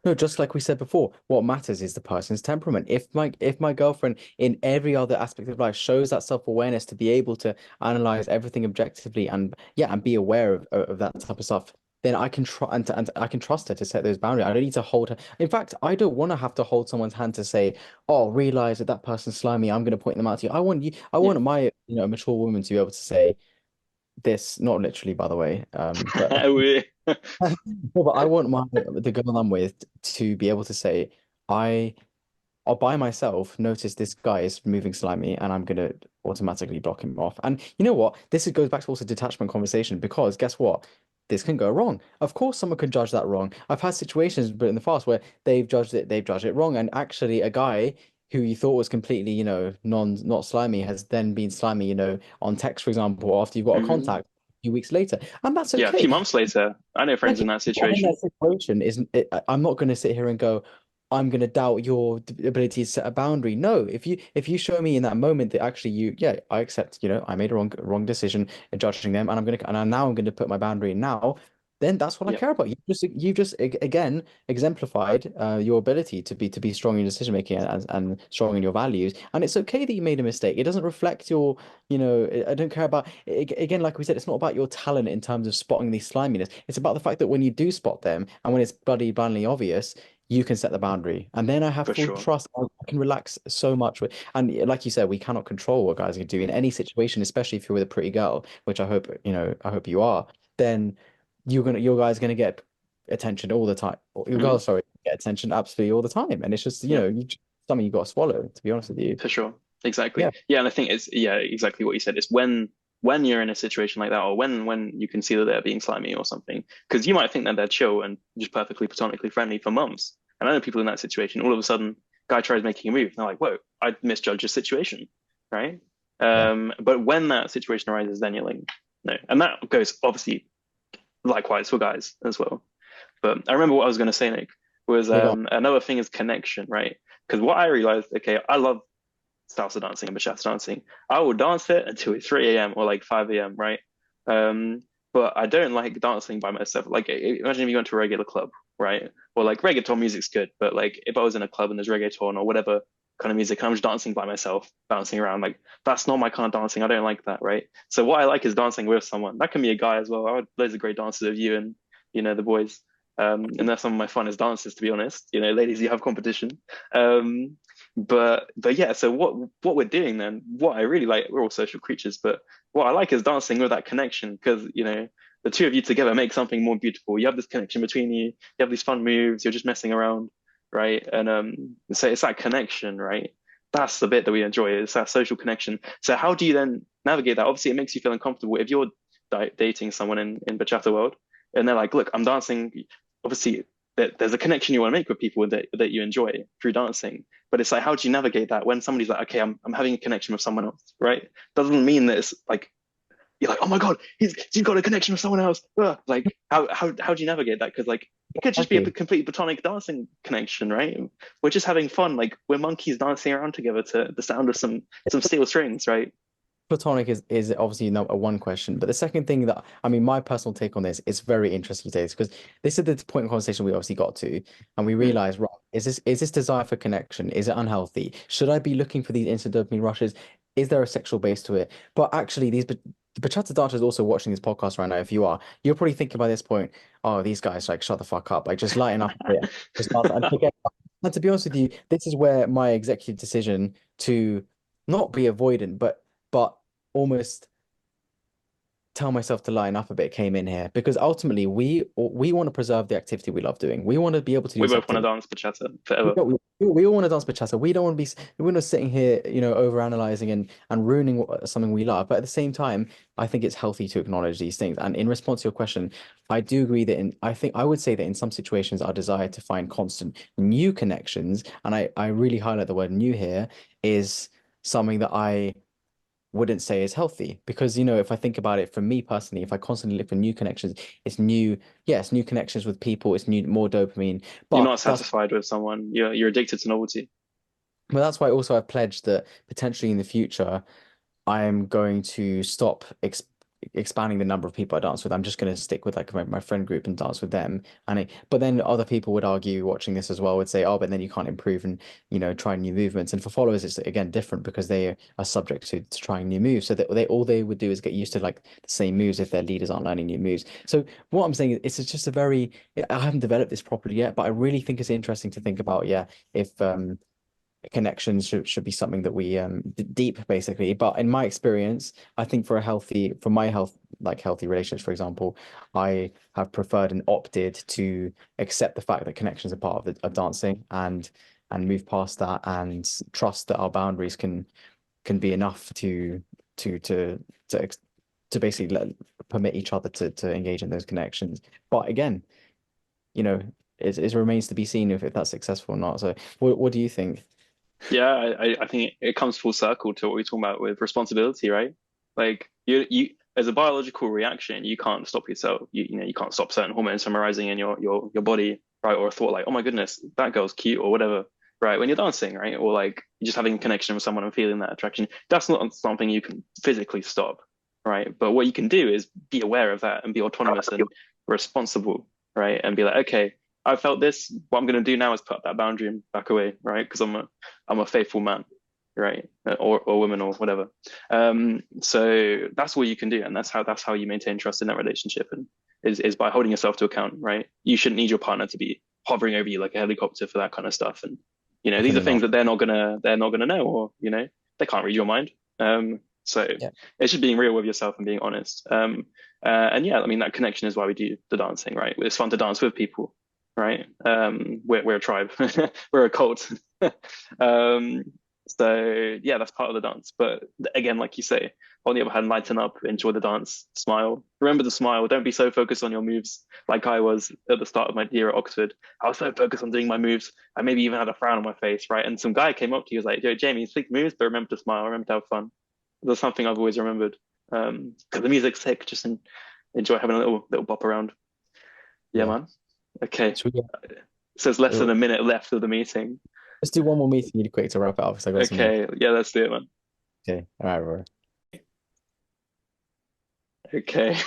No, just like we said before, what matters is the person's temperament. If my girlfriend in every other aspect of life shows that self-awareness to be able to analyze everything objectively and yeah, and be aware of that type of stuff, then I can try and I can trust her to set those boundaries. I don't need to hold her. In fact, I don't want to have to hold someone's hand to say, "Oh, realize that that person's slimy. I'm going to point them out to you." I want you. I Yeah. want my mature woman to be able to say this, not literally, by the way, but no, but I want the girl I'm with to be able to say, I or by myself notice this guy is moving slimy and I'm gonna automatically block him off. And you know what? Goes back to also detachment conversation because guess what? This can go wrong. Of course, someone could judge that wrong. I've had situations, but in the past where they've judged it wrong, and actually a guy who you thought was completely, not slimy has then been slimy, on text, for example, after you've got a Mhm. contact a few weeks later. And that's Yeah, a okay. few months later, I know friends Like in that I'm in that situation. situation, isn't it? I'm not going to sit here and go, I'm going to doubt your ability to set a boundary. No, if you show me in that moment that actually yeah, I accept, I made a wrong decision in judging them, and I'm going to put my boundary in now. Then that's what I Yeah, care about. You've just again exemplified your ability to be strong in decision making and strong in your values. And it's okay that you made a mistake. It doesn't reflect I don't care about again, like we said, it's not about your talent in terms of spotting these sliminess. It's about the fact that when you do spot them and when it's bloody blindly obvious, you can set the boundary. And then I have for full sure. trust. I can relax so much with, and like you said, we cannot control what guys can do in any situation, especially if you're with a pretty girl, which I hope you are, then your guy's gonna get attention all the time. Or your girl, Mhm. sorry, get attention absolutely all the time. And it's just, Yeah. something you got to swallow, to be honest with you. For sure. Exactly. Yeah. Yeah, and I think it's yeah, exactly what you said. It's when you're in a situation like that, or when you can see that they're being slimy or something, because you might think that they're chill and just perfectly platonically friendly for months. And I know people in that situation, all of a sudden, guy tries making a move, and they're like, "Whoa, I misjudged the situation," right? Yeah. But when that situation arises, then you're like, "No," and that goes obviously likewise for guys as well. But I remember what I was going to say, Nick, was They got another thing is connection, right? Because what I realized, okay, I love salsa dancing and bachata dancing. I will dance it until 3 a.m. or like 5 a.m., right? Um, but I don't like dancing by myself. Like, imagine if you went to a regular club, right? Or like reggaeton music's good, but like if I was in a club and there's reggaeton or whatever kind of music, and I'm just dancing by myself, bouncing around, like that's not my kind of dancing. I don't like that, right? So what I like is dancing with someone. That can be a guy as well. I had loads of great dances with you and the boys. And that's some of my funnest dances, to be honest. Ladies, you have competition. But yeah, so what we're doing then, what I really like, we're all social creatures, but what I like is dancing with that connection because the two of you together make something more beautiful. You have this connection between you. You have these fun moves. You're just messing around, right? And so it's that connection, right? That's the bit that we enjoy. It's that social connection. So how do you then navigate that? Obviously, it makes you feel uncomfortable if you're dating someone in bachata world, and they're like, "Look, I'm dancing." Obviously, there's a connection you want to make with people that you enjoy through dancing. But it's like, how do you navigate that when somebody's like, okay, I'm having a connection with someone else, right? Doesn't mean that it's like you're like, oh my god, he's got a connection with someone else. Ugh. Like, how do you navigate that? Because like it could just be a exactly. complete platonic dancing connection, right? We're just having fun, like we're monkeys dancing around together to the sound of some steel strings, right? platonic is obviously not a one question, but the second thing that I mean, my personal take on this is very interesting today because this is the point of conversation we obviously got to, and we Mm. realize, right, is this desire for connection? Is it unhealthy? Should I be looking for these instant dopamine rushes? Is there a sexual base to it? But actually, the bachata dancers also watching this podcast right now. If you are, you're probably thinking by this point, oh, these guys like shut the fuck up, like just lighten up a bit, just dance and forget. And to be honest with you, this is where my executive decision to not be avoidant, but almost tell myself to line up a bit came in here because ultimately we want to preserve the activity we love doing. We want to be able to do We this both want to activity. dance bachata We, forever. don't- we all want to dance bachata. We don't want to be we're not sitting here, over analyzing and ruining something we love. But at the same time, I think it's healthy to acknowledge these things. And in response to your question, I do agree that I think I would say that in some situations, our desire to find constant new connections, and I really highlight the word new here, is something that I wouldn't say is healthy because if I think about it from me personally, if I constantly look for new connections, it's new, yes, new connections with people, it's new, more dopamine. You're not But that's satisfied with someone. You're addicted to novelty. why also I've pledged that potentially in the future I am going to stop expanding the number of people I dance with. I'm just going to stick with like my friend group and dance with them. But then other people would argue watching this as well would say, oh, but then you can't improve and try new movements. And for followers, it's again different because they are subject to trying new moves. So that they would do is get used to like the same moves if their leaders aren't learning new moves. So what I'm saying is it's just a very I haven't developed this properly yet, but I really think it's interesting to think about. Yeah, if connections should be something that we deep basically, but in my experience I think for my health, like healthy relationships for example, I have preferred and opted to accept the fact that connections are part of dancing and move past that and trust that our boundaries can be enough to to to ex- to basically permit each other to engage in those connections. But again, it remains to be seen if that's successful or not. So what do you think? Yeah, I think it comes full circle to what we are talking about with responsibility, right? Like you as a biological reaction, you can't stop yourself. You can't stop certain hormones from arising in your body, right? Or a thought like, oh my goodness, that girl's cute or whatever, right? When you're dancing, right? Or like just having a connection with someone and feeling that attraction, that's not something you can physically stop, right? But what you can do is be aware of that and be autonomous and responsible, right? And be like, okay, I felt this. What I'm going to do now is put up that boundary and back away, right? Because I'm a faithful man, right? Or woman or whatever. So that's what you can do, and that's how you maintain trust in that relationship, and is by holding yourself to account, right? You shouldn't need your partner to be hovering over you like a helicopter for that kind of stuff, and these are Definitely things not. that they're not gonna know, or they can't read your mind. So Yeah. it's just being real with yourself and being honest. And yeah, I mean that connection is why we do the dancing, right? It's fun to dance with people, right? We're a tribe, we're a cult. um, so yeah, that's part of the dance. But again, like you say, on the other hand, lighten up, enjoy the dance, smile. Remember the smile. Don't be so focused on your moves like I was at the start of my year at Oxford. I was so focused on doing my moves. I maybe even had a frown on my face, right? And some guy came up to you, was like, "Yo, Jamie, speak moves, but remember to smile. Remember to have fun." That's something I've always remembered. Because the music's sick. Just enjoy having a little bop around. Yeah, Yeah. man. Okay. Should we, So there's less than uh, a minute left of the meeting. let's do one more meeting really quick to wrap it up because I got some. Okay, yeah, let's do it, man. Okay. All right, bro. Okay.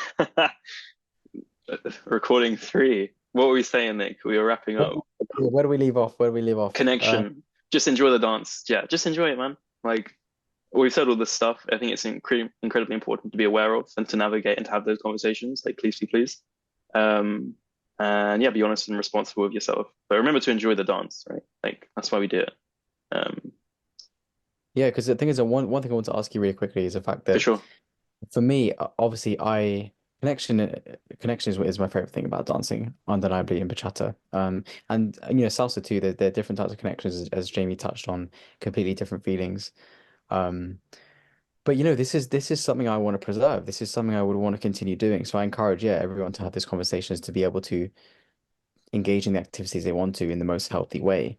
Recording three. What were we saying, Nick? We were wrapping up. Where do we leave off? Where do we leave off? Connection. Just enjoy the dance. Yeah, just enjoy it, man. Like we've said all this stuff. I think it's incredibly important to be aware of and to navigate and to have those conversations. Like, please, please, please. Um, and yeah, be honest and responsible with yourself. But remember to enjoy the dance, right? Like that's why we do it. Um, Yeah, because the thing is, that one thing I want to ask you really quickly is the fact for that sure. for me, obviously, connection is my favorite thing about dancing, undeniably in bachata. And salsa too. There are different types of connections, as Jamie touched on, completely different feelings. Um, But this is something I want to preserve. This is something I would want to continue doing. So I encourage, yeah, everyone to have these conversations to be able to engage in the activities they want to in the most healthy way.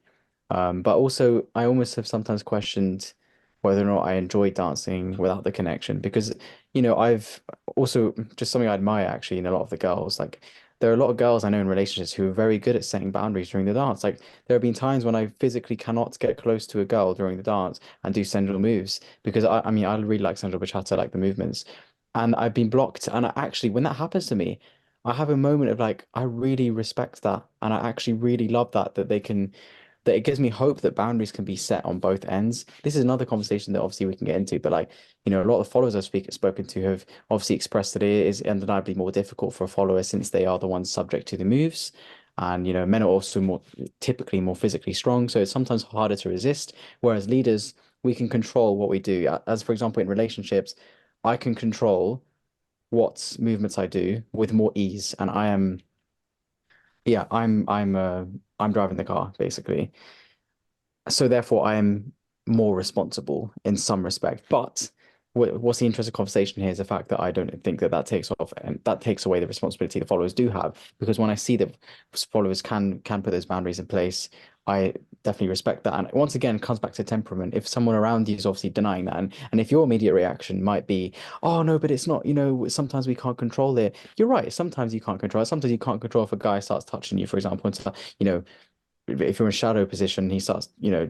But also I almost have sometimes questioned whether or not I enjoy dancing without the connection because I've also just something I admire actually in a lot of the girls, like there are a lot of girls I know in relationships who are very good at setting boundaries during the dance. Like there have been times when I physically cannot get close to a girl during the dance and do sensual moves because I mean I really like sensual bachata, like the movements, and I've been blocked. And I actually, when that happens to me, I have a moment of like I really respect that, and I actually really love that they can that it gives me hope that boundaries can be set on both ends. This is another conversation that obviously we can get into, but like, a lot of followers spoken to have obviously expressed that it is undeniably more difficult for a follower since they are the ones subject to the moves. And, men are also more typically more physically strong, so it's sometimes harder to resist. Whereas leaders, we can control what we do. As for example, in relationships, I can control what movements I do with more ease, and yeah, I'm driving the car basically. So therefore, I am more responsible in some respect. But what's the interesting conversation here is the fact that I don't think that that takes off and that takes away the responsibility the followers do have. Because when I see that followers can put those boundaries in place, I definitely respect that. And once again, it comes back to temperament. If someone around you is obviously denying that, and if your immediate reaction might be, oh no, but it's not, sometimes we can't control it. You're right. Sometimes you can't control it. Sometimes you can't control if a guy starts touching you, for example, and you know, if you're in shadow position, he starts, Yeah,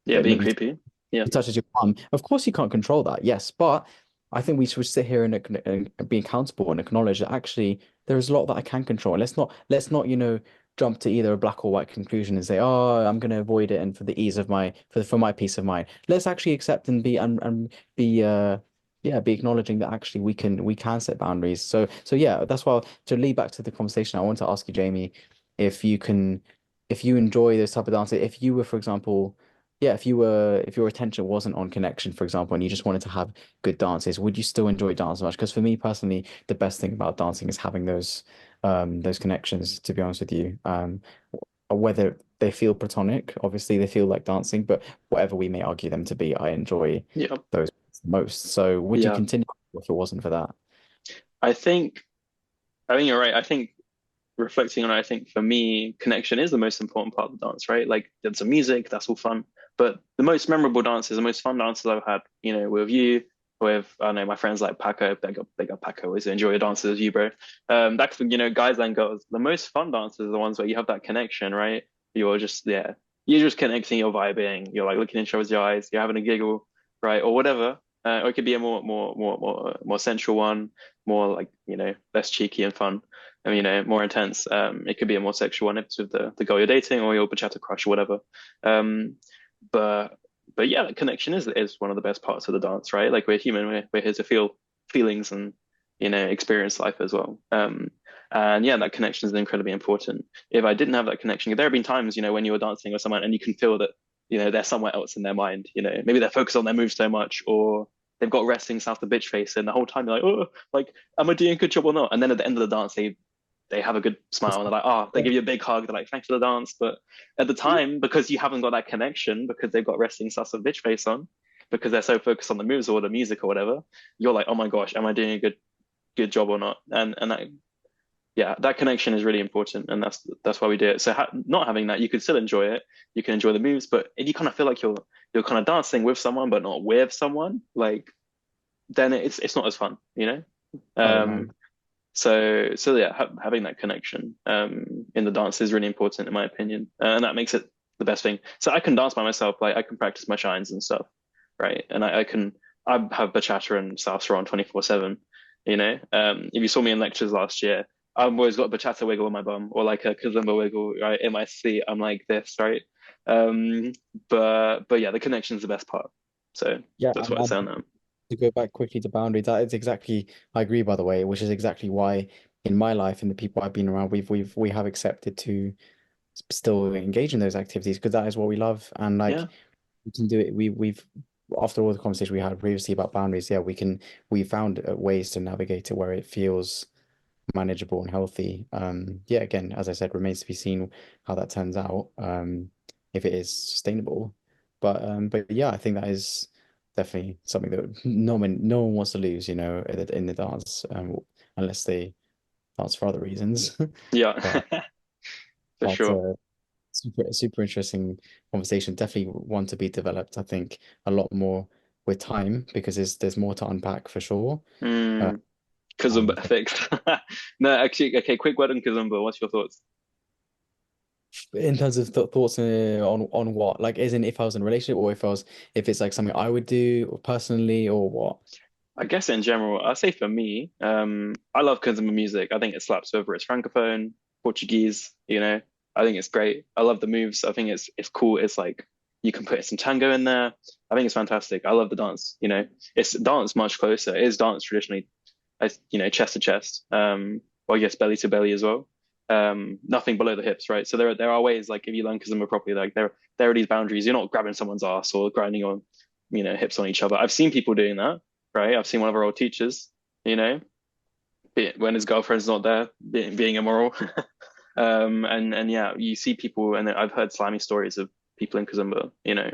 being maybe creepy. Yeah. he touches your palm. Of course, you can't control that. Yes, but I think we should sit here and be accountable and acknowledge that actually there is a lot that I can control. And let's not jump to either a black or white conclusion and say, oh, I'm going to avoid it and for the ease of my for my peace of mind. Let's actually accept and be yeah, be acknowledging that actually we can set boundaries. So yeah, that's why to lead back to the conversation, I want to ask you, Jamie, if you can if you enjoy this type of dancer, if you were, for example, yeah, if your attention wasn't on connection, for example, and you just wanted to have good dances, would you still enjoy dance much? Because for me personally, the best thing about dancing is having those connections, to be honest with you. Whether they feel platonic, obviously they feel like dancing, but whatever we may argue them to be, I enjoy Yeah. those most. So would you Yeah. continue if it wasn't for that? I think I think you're right. I think reflecting on it, I think for me, connection is the most important part of the dance, right? Like there's some music, that's all fun. But the most memorable dances, the most fun dances I've had, with you, with I don't know, my friends like Paco, big up Paco, always enjoy your dances with you, bro. That's for, guys and girls. The most fun dances are the ones where you have that connection, right? You're just yeah, you're just connecting, you're vibing, you're like looking in each other's eyes, you're having a giggle, right? Or whatever. Or it could be a more sensual one, more like, less cheeky and fun. I mean, more intense. It could be a more sexual one if it's with the girl you're dating or your bachata crush or whatever. Um, but but yeah, that connection is one of the best parts of the dance, right? Like we're human, we're here to feel feelings and experience life as well. And yeah, that connection is incredibly important. If I didn't have that connection, there have been times, when you were dancing with someone and you can feel that, they're somewhere else in their mind. Maybe they're focused on their moves so much, or they've got resting south of bitch face, and the whole time you're like, oh, like, am I doing a good job or not? And then at the end of the dance, they have a good smile and they're like, oh, they give you a big hug. They're like, thanks for the dance. But at the time, because you haven't got that connection, because they've got resting sus of bitch face on, because they're so focused on the moves or the music or whatever, you're like, oh my gosh, am I doing a good job or not? And that yeah, that connection is really important, and that's why we do it. So not having that, you can still enjoy it. You can enjoy the moves, but if you kind of feel like you're kind of dancing with someone, but not with someone, like then it's not as fun, you know. Oh Um, man. so yeah, having that connection in the dance is really important in my opinion, and that makes it the best thing. So I can dance by myself, like I can practice my shines and stuff, right? And I have bachata and salsa on 24/7. If you saw me in lectures last year, I've always got a bachata wiggle on my bum or like a kazumba wiggle, right? In my seat, I'm like this, right? Um, but yeah, the connection's the best part. So Yeah, that's what I say on that. to go back quickly to boundaries, that is exactly, I agree, by the way, which is exactly why in my life and the people I've been around, we have accepted to still engage in those activities because that is what we love. And like Yeah, we can do it. We've after all the conversation we had previously about boundaries, yeah, we found ways to navigate it where it feels manageable and healthy. Yeah, again, as I said, remains to be seen how that turns out, if it is sustainable. But yeah, I think that is definitely something that no one wants to lose, in the dance, unless they dance for other reasons. yeah, But for but sure. super interesting conversation. Definitely one to be developed, I think, a lot more with time because there's more to unpack for sure. Uh, Mm. Kazumba ethics. No, actually, okay, quick word on Kazumba. What's your thoughts? In terms of thoughts on what? Like, isn't if I was in a relationship or if it's like something I would do personally or what? I guess in general, I say for me, I love Kazumba music. I think it slaps over it's Francophone, Portuguese, I think it's great. I love the moves. I think it's cool. It's like you can put some tango in there. I think it's fantastic. I love the dance. It's dance much closer. It is dance traditionally, chest to chest. Well, yes, belly to belly as well. Nothing below the hips, right? So there are ways like if you learn Kazumba properly, like there are these boundaries. You're not grabbing someone's ass or grinding on, hips on each other. I've seen people doing that, right? I've seen one of our old teachers, you know, when his girlfriend's not there, being immoral. And yeah, you see people, and I've heard slimy stories of people in Kazumba,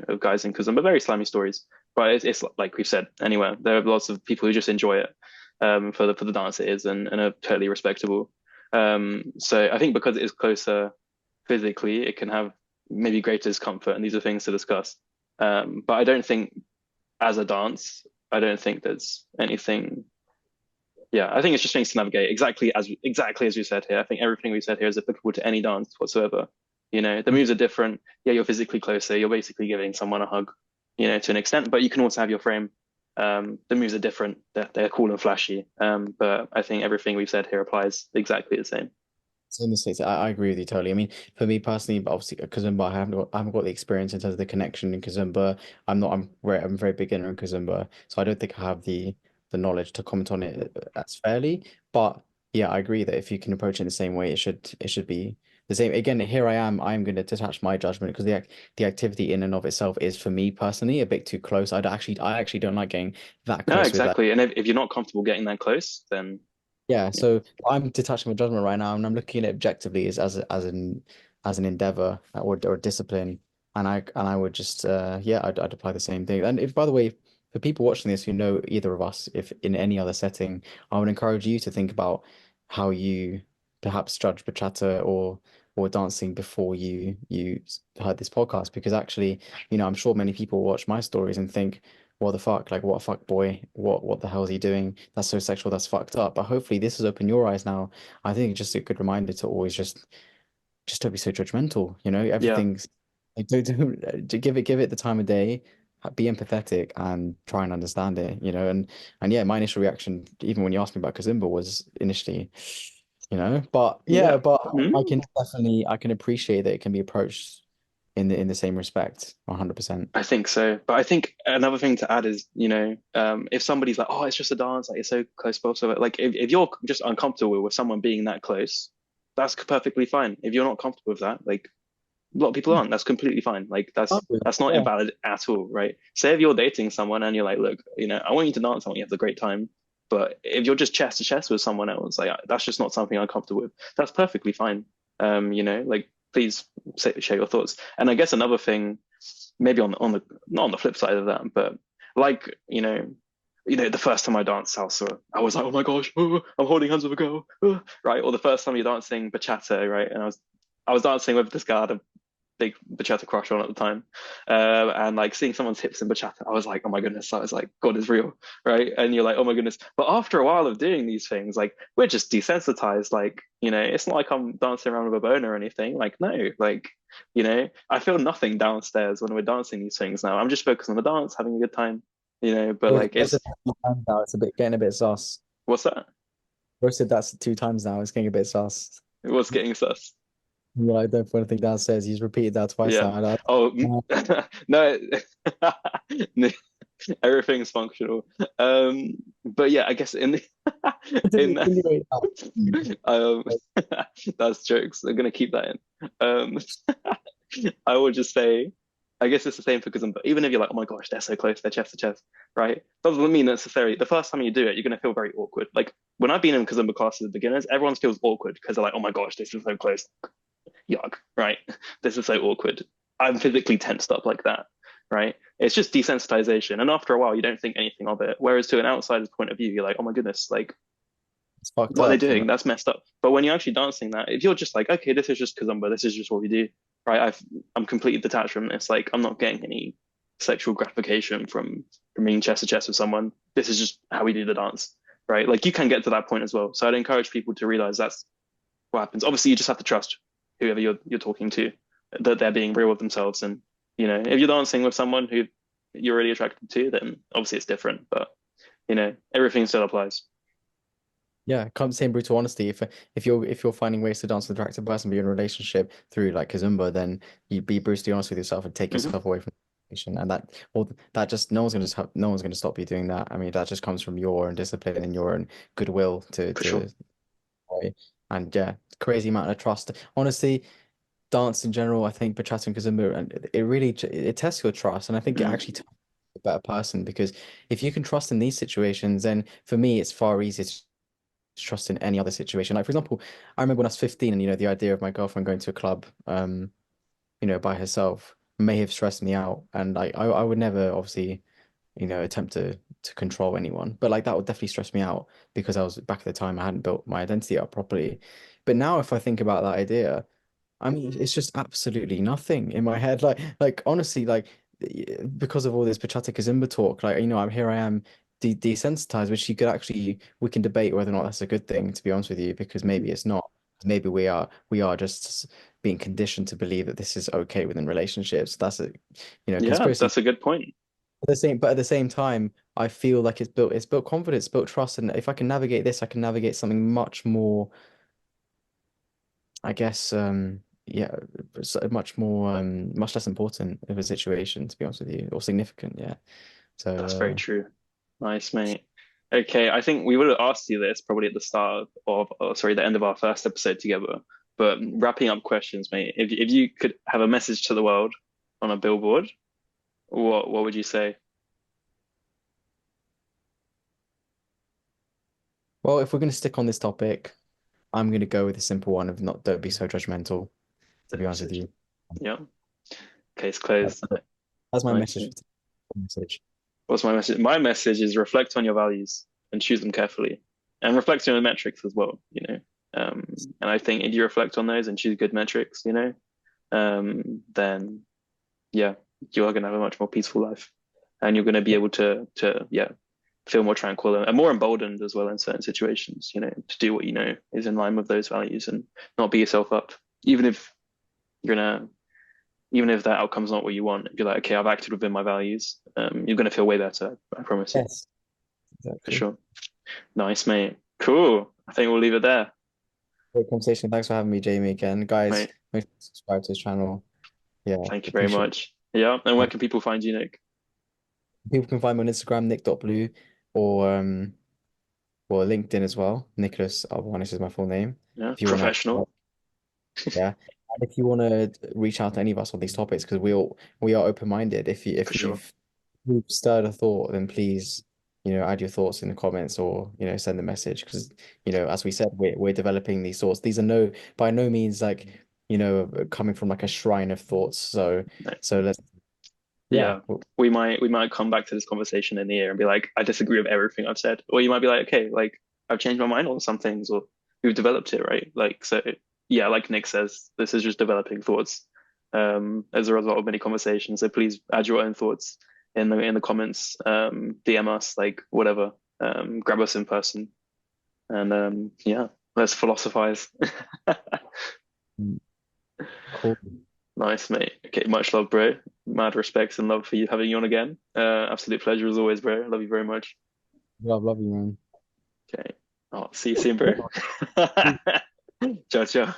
of guys in Kazumba, very slimy stories. But it's like we've said, anyway, there are lots of people who just enjoy it, for the dance it is, and are totally respectable. So I think because it is closer physically, it can have maybe greater discomfort, and these are things to discuss. But I don't think as a dance, I don't think there's anything. Yeah, I think it's just things to navigate exactly as we said here. I think everything we said here is applicable to any dance whatsoever. The moves are different. Yeah, you're physically closer. You're basically giving someone a hug, to an extent, but you can also have your frame. The moves are different. They're cool and flashy. But I think everything we've said here applies exactly the same. Same mistakes. I agree with you totally. I mean, for me personally, but obviously Kazumba, I haven't got the experience in terms of the connection in Kazumba. I'm very beginner in Kazumba, so I don't think I have the knowledge to comment on it as fairly. But yeah, I agree that if you can approach it in the same way, it should be the same. Again, here I'm going to detach my judgment because the activity in and of itself is for me personally a bit too close. I actually don't like getting that No, close with that. exactly. And if you're not comfortable getting that close, then Yeah, yeah, so I'm detaching my judgment right now, and I'm looking at it objectively as an endeavor or discipline, and I would just yeah, I'd apply the same thing. And if by the way, for people watching this who know either of us, if in any other setting, I would encourage you to think about how you perhaps judge bachata or dancing before you heard this podcast, because actually, I'm sure many people watch my stories and think, what the fuck? Like, what a fuck boy? What the hell is he doing? That's so sexual. That's fucked up. But hopefully, this has opened your eyes now. I think it's just a good reminder to always just don't be so judgmental. yeah, Everything's like, to give it the time of day. Be empathetic and try and understand it. And yeah, my initial reaction, even when you asked me about Kazimba, was initially, but yeah. yeah, but Mhm. I can appreciate that it can be approached in the same respect, 100%. I think so. But I think another thing to add is, if somebody's like, oh, it's just a dance, like it's so close, but also like if you're just uncomfortable with someone being that close, that's perfectly fine. If you're not comfortable with that, like a lot of people aren't, that's completely fine. Like that's not Yeah. invalid at all, right? Say if you're dating someone and you're like, look, I want you to dance, I want you to have a great time. But if you're just chest to chest with someone else, like that's just not something I'm comfortable with. That's perfectly fine. Like please share your thoughts. And I guess another thing maybe on the not on the flip side of that, but like the first time I danced salsa, I was like, oh my gosh, oh, I'm holding hands with a girl, oh, right? Or the first time you're dancing bachata, right? And I was dancing with this guy I had a big bachata crush on at the time, and like seeing someone's hips in bachata, I was like, oh my goodness, I was like, God is real, right? And you're like, oh my goodness. But after a while of doing these things, like we're just desensitized. Like it's not like I'm dancing around with a bone or anything. Like no, like I feel nothing downstairs when we're dancing these things now. I'm just focused on the dance, having a good time. But like That's it's a few times now. It's getting a bit sus. what's that? Roasted that's 2 times now. It's getting a bit sus. What's getting sus? Yeah, I don't put anything downstairs. He's repeated that twice Yeah. now. And Oh I, no, everything's functional. But yeah, I guess in the in anyway, um that's jokes. I'm gonna keep that in. I would just say, I guess it's the same for Kazumba. Even if you're like, oh my gosh, they're so close, they're chest to chest, right? Doesn't mean necessarily the first time you do it, you're gonna feel very awkward. Like when I've been in Kazumba classes as beginners, everyone feels awkward because they're like, oh my gosh, this is so close. Yuck, right? This is so awkward. I'm physically tensed up like that, right? It's just desensitization. And after a while, you don't think anything of it. Whereas to an outsider's point of view, you're like, oh my goodness, like, it's fucked what are they up. doing? That's messed up. But when you're actually dancing that, if you're just like, okay, this is just Kazumba, this is just what we do, right? I'm completely detached from this. Like, I'm not getting any sexual gratification from being chest to chest with someone. This is just how we do the dance, right? Like you can get to that point as well. So I'd encourage people to realize that's what happens. Obviously, you just have to trust whoever you're talking to, that they're being real with themselves. And if you're dancing with someone who you're really attracted to, then obviously it's different. But everything still applies. Yeah, come same brutal honesty. If you're finding ways to dance with an attractive person, be in a relationship through like Kazumba, then you be brutally honest with yourself and take Hmm. yourself away from the relation. And that just no one's gonna stop you doing that. I mean, that just comes from your own discipline and your own goodwill For sure. and yeah, crazy amount of trust. Honestly, dance in general, I think bachata and Kazumba, and it really it tests your trust, and I think it Mm. actually turns you a better person because if you can trust in these situations, then for me it's far easier to trust in any other situation. Like for example, I remember when I was 15 and the idea of my girlfriend going to a club by herself may have stressed me out. And I would never obviously, attempt to control anyone. But like that would definitely stress me out because I was back at the time I hadn't built my identity up properly. But now if I think about that idea, I mean, it's just absolutely nothing in my head. Like honestly, like because of all this Bachata Kazimba talk, like I'm here. I am desensitized, which we can debate whether or not that's a good thing. To be honest with you, because maybe it's not. Maybe we are just being conditioned to believe that this is okay within relationships. That's a Yeah, conspiracy. that's a good point. But at the same time, I feel like it's built confidence, built trust, and if I can navigate this, I can navigate something much more. I guess, yeah, much less important of a situation, to be honest with you, or significant, yeah. That's very So, true. Nice, mate. Okay, I think we would have asked you this probably at the start of, oh, sorry, the end of our first episode together. But wrapping up questions, mate, if you could have a message to the world on a billboard, what would you say? well, if we're going to stick on this topic, I'm going to go with a simple one of not don't be so judgmental, to The be honest with message. you. Yeah. Case That's, closed. that's my Nice, message. mate. Message. What's my message? My message is reflect on your values and choose them carefully, and reflect on the metrics as well. And I think if you reflect on those and choose good metrics, then yeah, you are going to have a much more peaceful life, and you're going to be able to yeah, feel more tranquil and more emboldened as well in certain situations. To do what is in line with those values and not beat yourself up, even if you're gonna, even if that outcome's not what you want. If you're like, okay, I've acted within my values, you're going to feel way better. I promise you, Yes, for exactly. sure. Nice, mate. Cool. I think we'll leave it there, Great conversation. Thanks for having me, Jamie, again. Guys, mate. make sure to subscribe to his channel. Yeah, Thank you very appreciate it. much. Yeah, and where can people find you, Nick? People can find me on Instagram, nick.blue, or well, LinkedIn as well. Nicholas Alvanis is my full name. Yeah, If you want to, professional, yeah. And if you want to reach out to any of us on these topics, because we are open-minded. If you for if sure. you've stirred a thought, then please, add your thoughts in the comments or send a message. Because as we said, we're developing these thoughts. These are by no means like coming from like a shrine of thoughts. So let's yeah. Yeah, we might come back to this conversation in the year and be like, I disagree with everything I've said, or you might be like, okay, like I've changed my mind on some things, or we've developed it, right? Like so, yeah, like Nick says, this is just developing thoughts as a result of many conversations. So please add your own thoughts in the comments, DM us, like whatever, grab us in person, and yeah, let's philosophize. Cool. Nice, mate. Okay, much love, bro. Mad respects and love for you having you on again. Absolute pleasure as always, bro. Love you very much. Love you, man. Okay. Oh, see you soon, bro. Ciao, ciao.